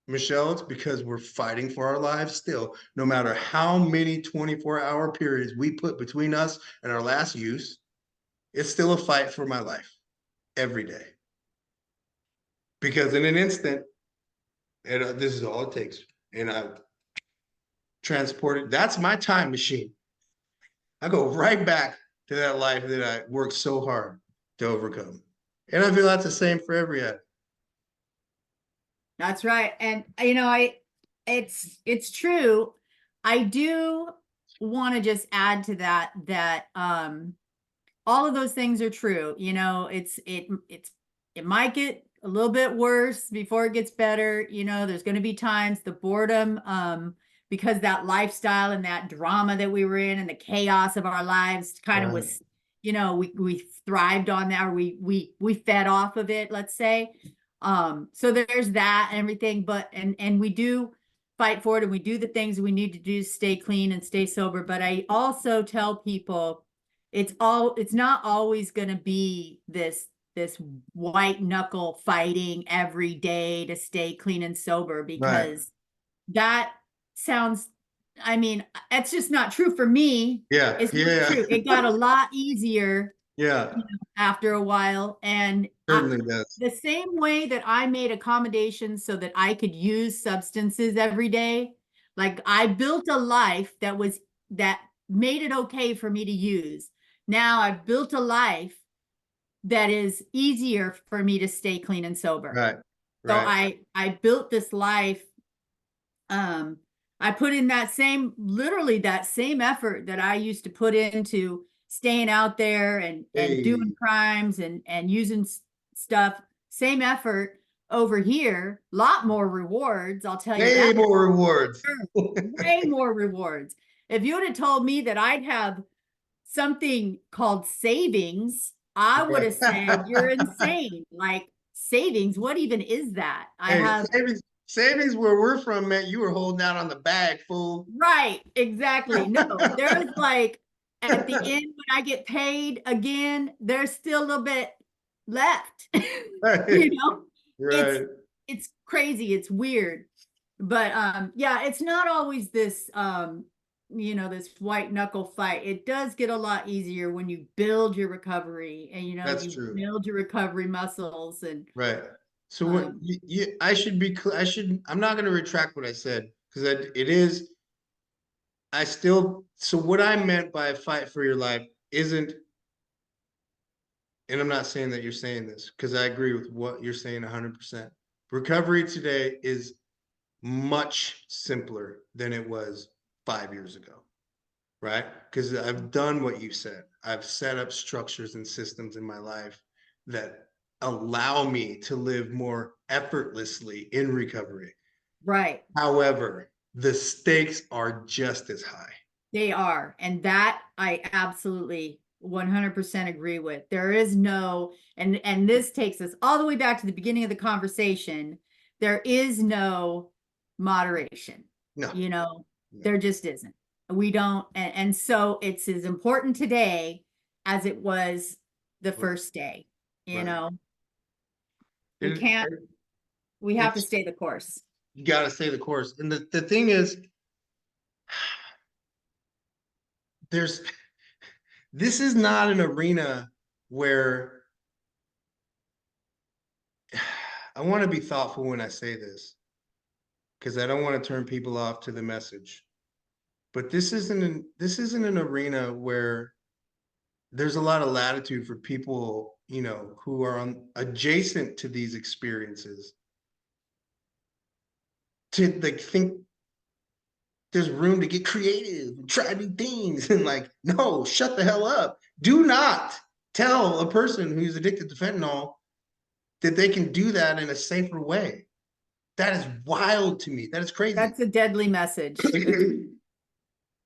Michelle, it's because we're fighting for our lives still. No matter how many 24-hour periods we put between us and our last use, it's still a fight for my life every day. Because in an instant, and this is all it takes. And transported. That's my time machine. I go right back to that life that I worked so hard to overcome. And I feel that's the same for every addict. That's right. And it's true. I do want to just add to that all of those things are true. It might get a little bit worse before it gets better. There's going to be times the boredom, because that lifestyle and that drama that we were in and the chaos of our lives kind of was, we thrived on that, or we fed off of it, let's say. So there's that and everything, but and we do fight for it, and we do the things we need to do to stay clean and stay sober. But I also tell people it's not always going to be this white knuckle fighting every day to stay clean and sober, because that sounds, it's just not true for me. Yeah. It's not true. It got a lot easier after a while. And certainly does. The same way that I made accommodations so that I could use substances every day, like I built a life that made it okay for me to use. Now I've built a life that is easier for me to stay clean and sober. Right. So I built this life. I put in literally that same effort that I used to put into staying out there and doing crimes and using stuff. Same effort over here, a lot more rewards. I'll tell you that. Way more rewards. Way more rewards. If you would have told me that I'd have something called savings, I would have said, you're insane. Like, savings, what even is that? Savings where we're from, man, you were holding out on the bag, fool. Right, exactly. No, there's like, at the end, when I get paid again, there's still a little bit left. Right. It's crazy. It's weird. But yeah, it's not always this this white knuckle fight. It does get a lot easier when you build your recovery, and that's true. Build your recovery muscles. And right. So what I'm not going to retract what I said, because so what I meant by fight for your life isn't, and I'm not saying that you're saying this, because I agree with what you're saying 100%. Recovery today is much simpler than it was 5 years ago, right? Because I've done what you said. I've set up structures and systems in my life that allow me to live more effortlessly in recovery. Right. However, the stakes are just as high. They are. And that I absolutely 100% agree with. There is no, and this takes us all the way back to the beginning of the conversation. There is no moderation. No. There just isn't. We don't. And so it's as important today as it was the first day, we have to stay the course. You got to stay the course. And the thing is, this is not an arena where I want to be thoughtful when I say this, because I don't want to turn people off to the message. But this isn't an arena where there's a lot of latitude for people, who are adjacent to these experiences to think there's room to get creative and try new things. And no, shut the hell up. Do not tell a person who's addicted to fentanyl that they can do that in a safer way. That is wild to me. That is crazy. That's a deadly message.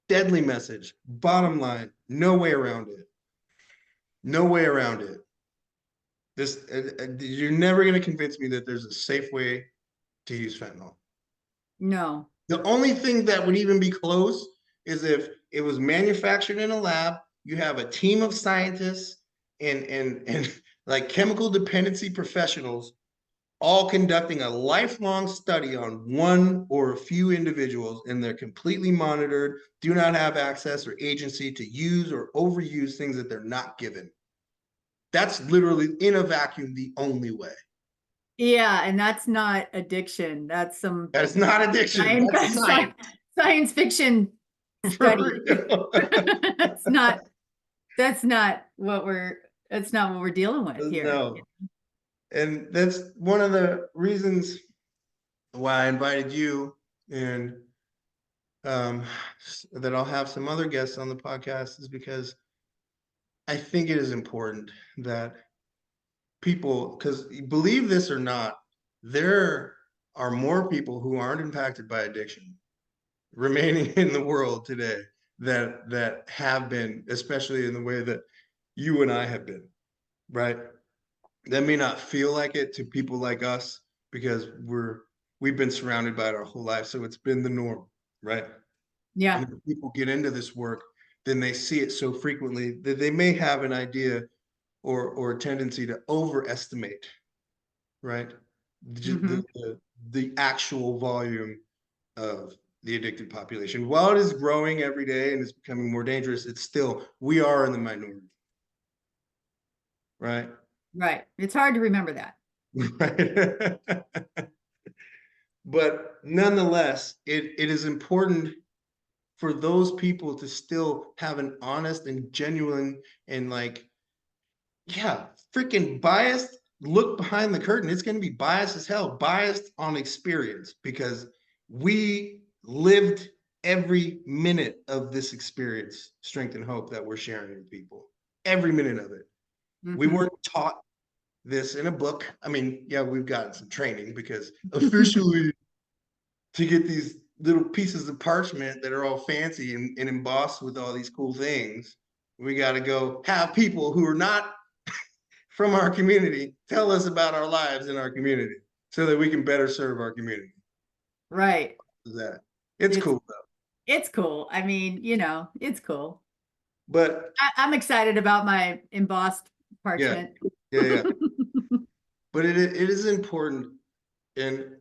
Deadly message. Bottom line, no way around it. No way around it. You're never going to convince me that there's a safe way to use fentanyl. No. The only thing that would even be close is if it was manufactured in a lab, you have a team of scientists and like chemical dependency professionals all conducting a lifelong study on one or a few individuals, and they're completely monitored, do not have access or agency to use or overuse things that they're not given. That's literally, in a vacuum, the only way. Yeah, and that's not addiction. That's not addiction. That's science fiction For study. real. That's not what we're dealing with here. No. And that's one of the reasons why I invited you, and that I'll have some other guests on the podcast, is because I think it is important that people, because believe this or not, there are more people who aren't impacted by addiction remaining in the world today that have been, especially in the way that you and I have been, right? That may not feel like it to people like us because we've been surrounded by it our whole life, so it's been the norm, right? And Yeah. if people get into this work, then they see it so frequently that they may have an idea or a tendency to overestimate, right? Mhm. The actual volume of the addicted population. While it is growing every day and it's becoming more dangerous, it's still, we are in the minority, right? Right. It's hard to remember that. Right. But nonetheless, it is important for those people to still have an honest and genuine and like, yeah, freaking biased look behind the curtain. It's going to be biased as hell, biased on experience, because we lived every minute of this experience, strength and hope that we're sharing with people. Every minute of it. We Mhm. weren't taught this in a book. I mean, yeah, we've gotten some training because officially to get these little pieces of parchment that are all fancy and embossed with all these cool things, we got to go have people who are not from our community tell us about our lives in our community so that we can better serve our community. Right. That it's It's cool though. it's cool. I mean, it's cool. But I'm excited about my embossed yeah, parchment. yeah. But it is important, and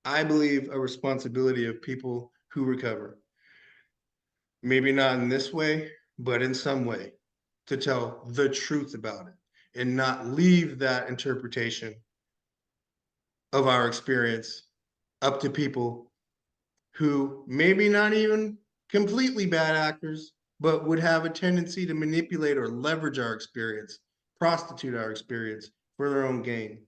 I believe a responsibility of people who recover. Maybe not in this way, but in some way, to tell the truth about it and not leave that interpretation of our experience up to people who maybe not even completely bad actors, but would have a tendency to manipulate or leverage our experience, prostitute our experience for their own gain,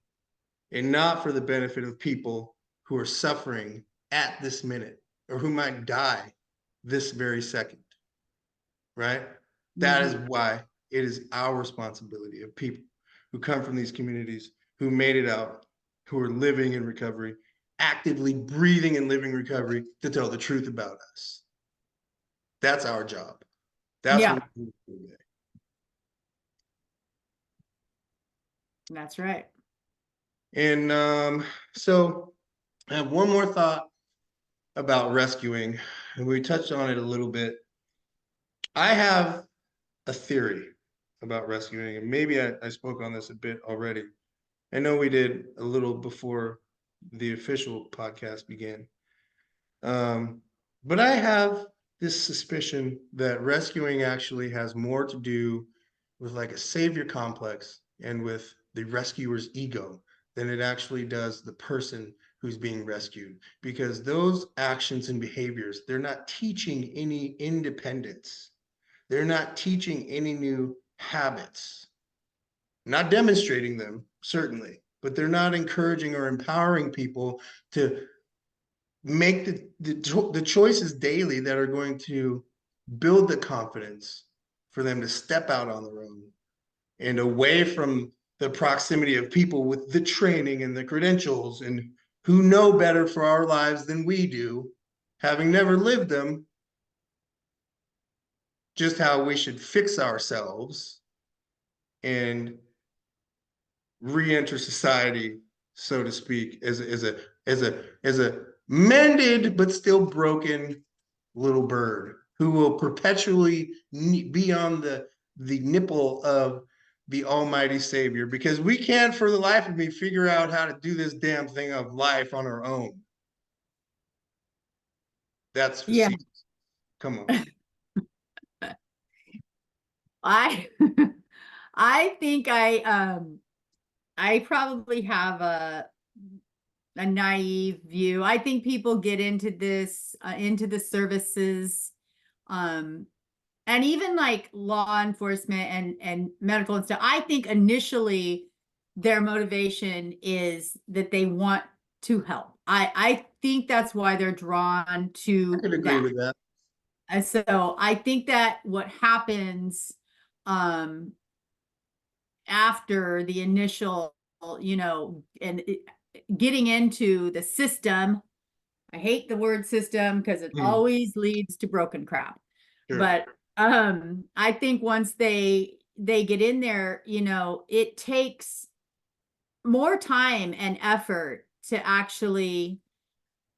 and not for the benefit of people who are suffering at this minute or who might die this very second, right? That is Mhm. why it is our responsibility of people who come from these communities, who made it out, who are living in recovery, actively breathing and living recovery, to tell the truth about us. That's our job. That's what Yeah, we do today. that's right. And so I have one more thought about rescuing, and we touched on it a little bit. I have a theory about rescuing, and maybe I spoke on this a bit already. I know we did a little before the official podcast began. Um, but I have this suspicion that rescuing actually has more to do with like a savior complex and with the rescuer's ego than it actually does the person who's being rescued. Because those actions and behaviors, they're not teaching any independence. They're not teaching any new habits, not demonstrating them, certainly, but they're not encouraging or empowering people to make the choices daily that are going to build the confidence for them to step out on their own and away from the proximity of people with the training and the credentials and who know better for our lives than we do, having never lived them, just how we should fix ourselves and re-enter society, so to speak, as a mended but still broken little bird who will perpetually be on the nipple of the almighty savior, because we can't for the life of me figure out how to do this damn thing of life on our own. That's Yeah. facetious. Come on. I I think I probably have a naive view. I think people get into this, into the services, and even like law enforcement and medical and stuff. I think initially their motivation is that they want to help. I think that's why they're drawn I to could agree that. with that. And so I think that what happens, um, after the initial, and getting into the system, I hate the word system because it Hmm, always leads to broken crap. sure. But I think once they get in there, it takes more time and effort to actually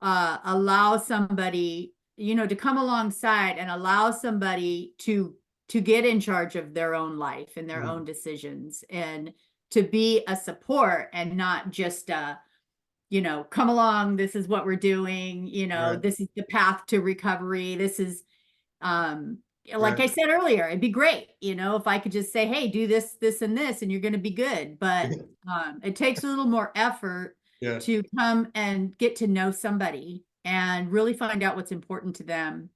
allow somebody, to come alongside and allow somebody to get in charge of their own life and their Hmm, own decisions, and to be a support and not just come along, this is what we're doing, right, this is the path to recovery, this is, like right. I said earlier, it'd be great, if I could just say, hey, do this, this, and this, and you're going to be good. But it takes a little more effort Yeah, to come and get to know somebody and really find out what's important to them.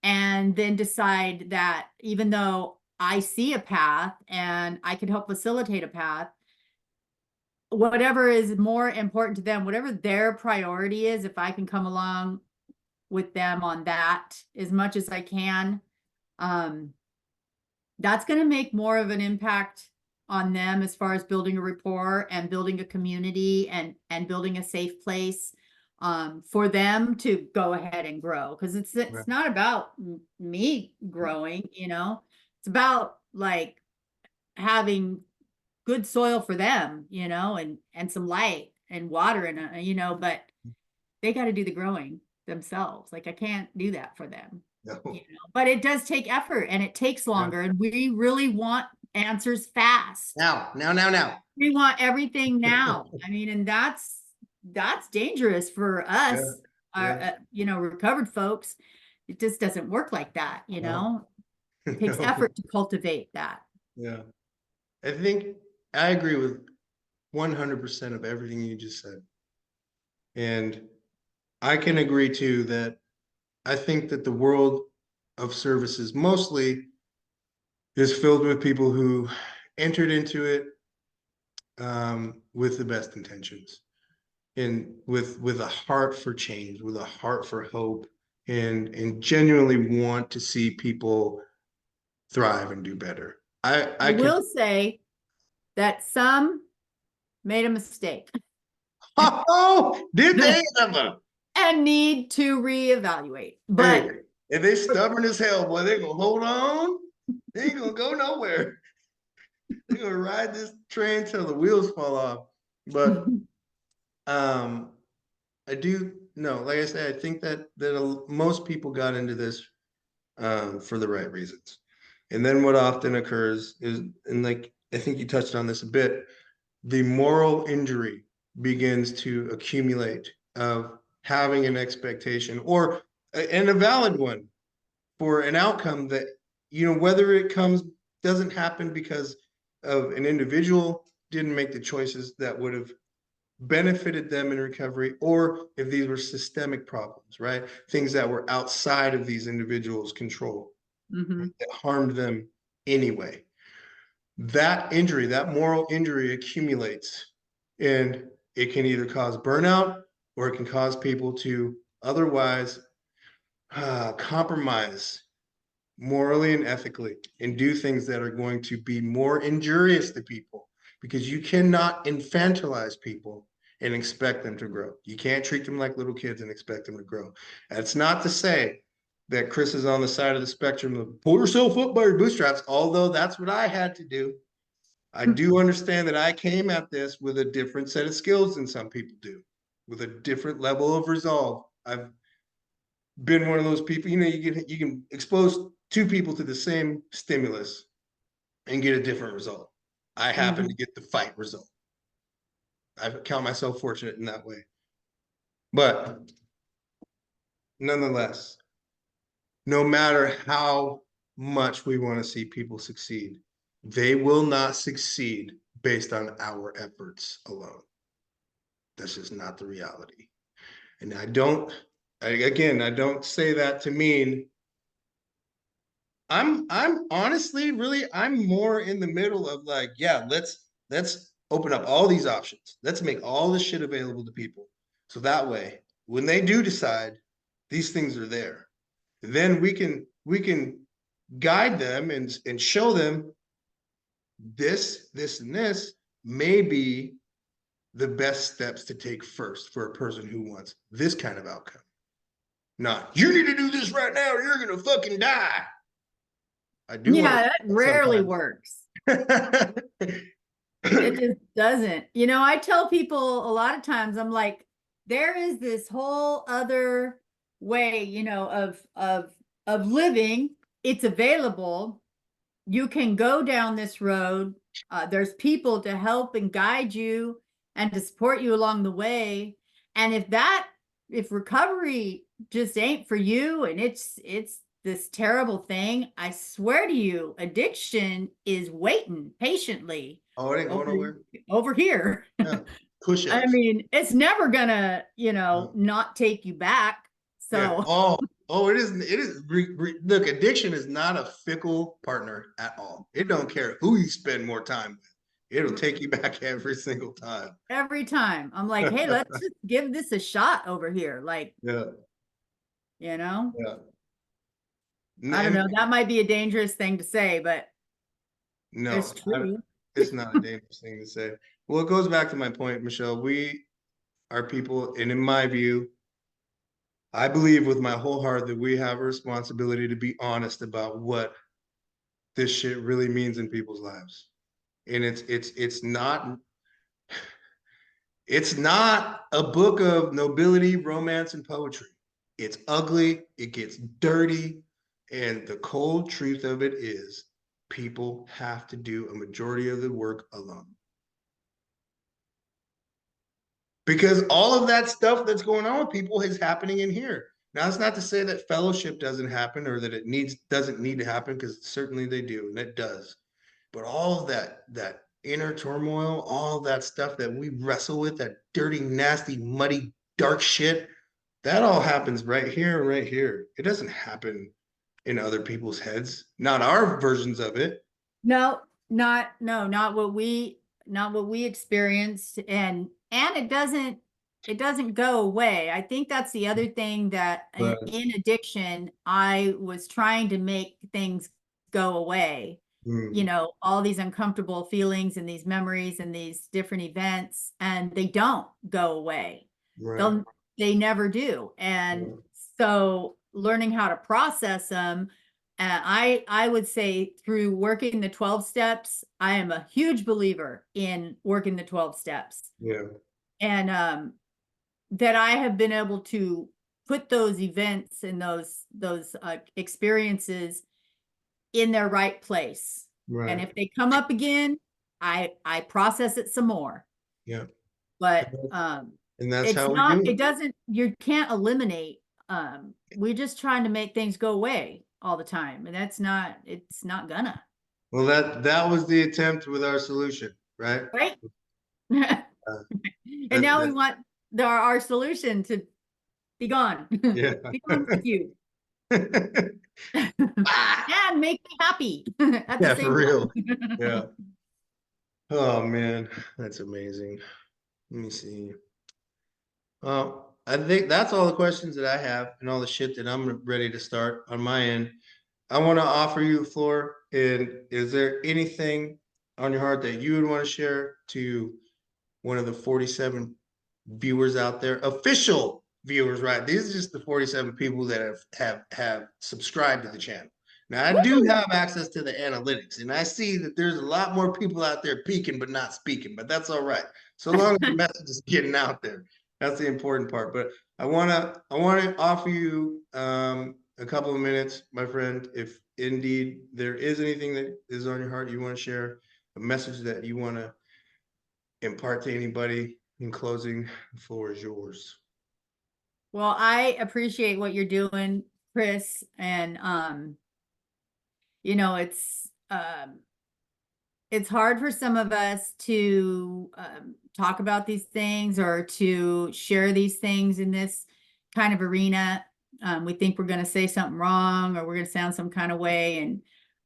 And then decide that even though I see a path and I can help facilitate a path, whatever is more important to them, whatever their priority is, if I can come along with them on that as much as I can, um, that's going to make more of an impact on them as far as building a rapport and building a community and building a safe place, for them to go ahead and grow. Because it's right. not about me growing, it's about like having good soil for them, and some light and water and but they got to do the growing themselves. Like I can't do that for them, No. but it does take effort and it takes Yeah. longer, and we really want answers fast. Now. We want everything now. I mean, and that's dangerous for Yeah, us, yeah. recovered folks. It just doesn't work like that, No, It takes no. effort to cultivate that. Yeah. I think I agree with 100% of everything you just said. And I can agree too that I think that the world of services mostly is filled with people who entered into it with the best intentions and with a heart for change, with a heart for hope, and genuinely want to see people thrive and do better. I I can. will say that some made a mistake Oh, did they ever? and need to reevaluate. Hey, But if they stubborn as hell, boy, they gonna hold on. They ain't gonna go nowhere. They gonna ride this train till the wheels fall off. But um, I do no, like I said, I think that most people got into this for the right reasons. And then what often occurs is, and like I think you touched on this a bit, the moral injury begins to accumulate of having an expectation or and a valid one for an outcome that, whether it doesn't happen because of an individual didn't make the choices that would have benefited them in recovery, or if these were systemic problems, right? Things that were outside of these individuals' control Mhm. that harmed them anyway. That injury, that moral injury accumulates, and it can either cause burnout or it can cause people to otherwise compromise morally and ethically and do things that are going to be more injurious to people, because you cannot infantilize people and expect them to grow. You can't treat them like little kids and expect them to grow. That's not to say that Chris is on the side of the spectrum of pull yourself up by your bootstraps, although that's what I had to do. I do understand that I came at this with a different set of skills than some people do, with a different level of resolve. I've been one of those people, you can expose two people to the same stimulus and get a different result. I happen to Mhm. get the fight result. I count myself fortunate in that way. But nonetheless, no matter how much we want to see people succeed, they will not succeed based on our efforts alone. That's just not the reality. And I don't say that to mean I'm honestly really I'm more in the middle of like, yeah, let's open up all these options. Let's make all this shit available to people. So that way, when they do decide these things are there, then we can guide them and show them this, and this may be the best steps to take first for a person who wants this kind of outcome. Not, you need to do this right now or you're gonna fucking die. I do want Yeah, to that rarely works. It just doesn't. You know, I tell people a lot of times, I'm like, there is this whole other way, you know, of living. It's available. You can go down this road. There's people to help and guide you and to support you along the way. And if recovery just ain't for you and it's this terrible thing, I swear to you, addiction is waiting patiently Oh, it ain't going nowhere. over here. Yeah. Push I ups. mean, it's never gonna, not take you back. Yeah. So Oh, it isn't. It is. Look, addiction is not a fickle partner at all. It don't care who you spend more time with. It'll take you back every single time. every time I'm like, hey, let's just give this a shot over here. Like, Yeah. you know, Yeah. I don't And know. That might be a dangerous thing to say, but it's no, true. it's not a dangerous thing to say. Well, it goes back to my point, Michelle. We are people, and in my view, I believe with my whole heart that we have a responsibility to be honest about what this shit really means in people's lives. And it's not a book of nobility, romance, and poetry. It's ugly, it gets dirty, and the cold truth of it is people have to do a majority of the work alone. Because all of that stuff that's going on with people is happening in here. Now, it's not to say that fellowship doesn't happen or that doesn't need to happen, because certainly they do, and it does. But all of that inner turmoil, all that stuff that we wrestle with, that dirty, nasty, muddy, dark shit, that all happens right here and right here. It doesn't happen in other people's heads, not our versions of it. No, not what we experienced. And it doesn't go away. I think that's the other thing that But in addiction, I was trying to make things go away. All these uncomfortable feelings and these memories and these different events, and they don't go away. right. They never do. And so learning how to process them, I would say through working the 12 steps, I am a huge believer in working the 12 steps. Yeah. And that I have been able to put those events and those experiences in their right place. And Right. if they come up again, I process it some more. Yeah. But And that's it's how we not, do it. you can't eliminate. We're just trying to make things go away all the time. And it's not gonna. Well, that was the attempt with our solution, right? Right. Uh, And now we that, want our solution to be gone. yeah. Be gone with you. Ah! And make me happy at the Yeah, for same real. time. Yeah. Oh man, that's amazing. Let me see. I think that's all the questions that I have and all the shit that I'm ready to start on my end. I want to offer you the floor. And is there anything on your heart that you would want to share to one of the 47 viewers out there, official viewers, right? These are just the 47 people that have subscribed to the channel. Now I do Woo! have access to the analytics, and I see that there's a lot more people out there peeking but not speaking, but that's all right. So long as the message is getting out there, that's the important part. But I wanna offer you a couple of minutes, my friend, if indeed there is anything that is on your heart you want to share, a message that you want to impart to anybody in closing. The floor is yours. Well, I appreciate what you're doing, Chris. And it's it's hard for some of us to talk about these things or to share these things in this kind of arena. We think we're going to say something wrong or we're going to sound some kind of way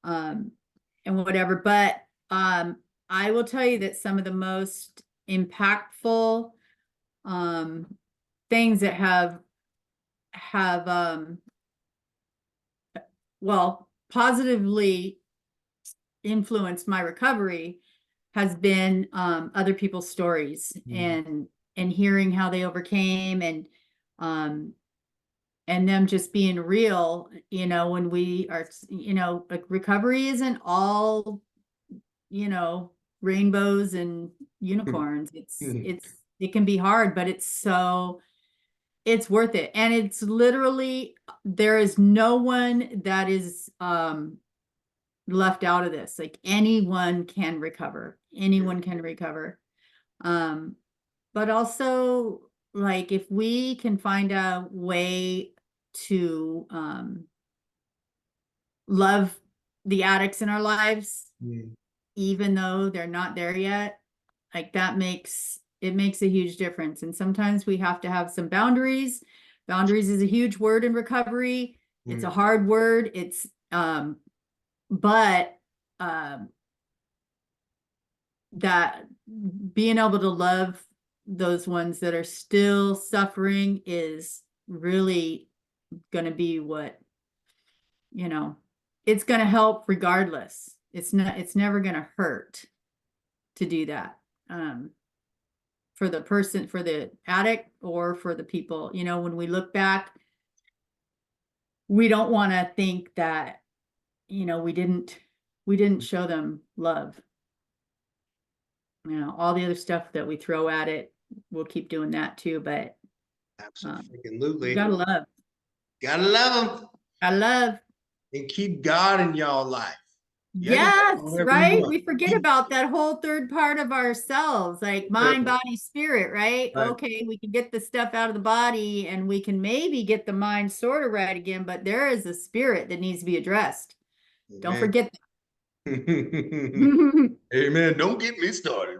and whatever. But I will tell you that some of the most impactful things that have well, positively influenced my recovery has been other people's stories and hearing how they overcame and them just being real, you know, when we are, you know, like recovery isn't all, you know, rainbows and unicorns. It can be hard, but it's worth it. And it's literally, there is no one that is left out of this. Like anyone can recover. Anyone can recover. But also, like, if we can find a way to love the addicts in our lives, even though they're not there yet, like that makes a huge difference. And sometimes we have to have some boundaries. Boundaries is a huge word in recovery. It's a hard word. It's but that being able to love those ones that are still suffering is really going to be what, you know, it's going to help regardless. It's never going to hurt to do that. For the person, for the addict or for the people, you know, when we look back, we don't want to think that, you know, we didn't show them love. You know, all the other stuff that we throw at it, we'll keep doing that too, but absolutely, gotta love. Gotta love them. I love. And keep God in y'all life. Yes, right? We forget about that whole third part of ourselves, like mind, body, spirit, right? Okay, we can get the stuff out of the body and we can maybe get the mind sort of right again, but there is a spirit that needs to be addressed. Amen. Don't forget that. Amen. Don't get me started.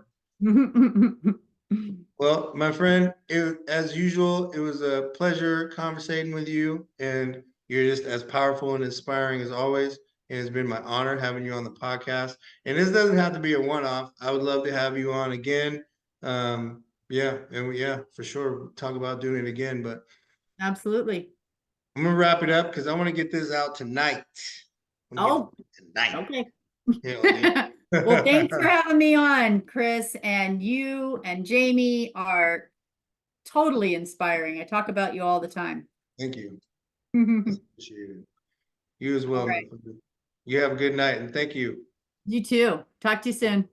Well, my friend, as usual, it was a pleasure conversating with you, and you're just as powerful and inspiring as always. And it's been my honor having you on the podcast. And this doesn't have to be a one-off. I would love to have you on again. Yeah, for sure. Talk about doing it again. But absolutely. I'm gonna wrap it up because I want to get this out tonight. Tonight. Okay. Well, thanks for having me on, Chris. And you and Jamie are totally inspiring. I talk about you all the time. Thank you. Appreciate it. You as well. Right. You have a good night, and thank you. You too. Talk to you soon.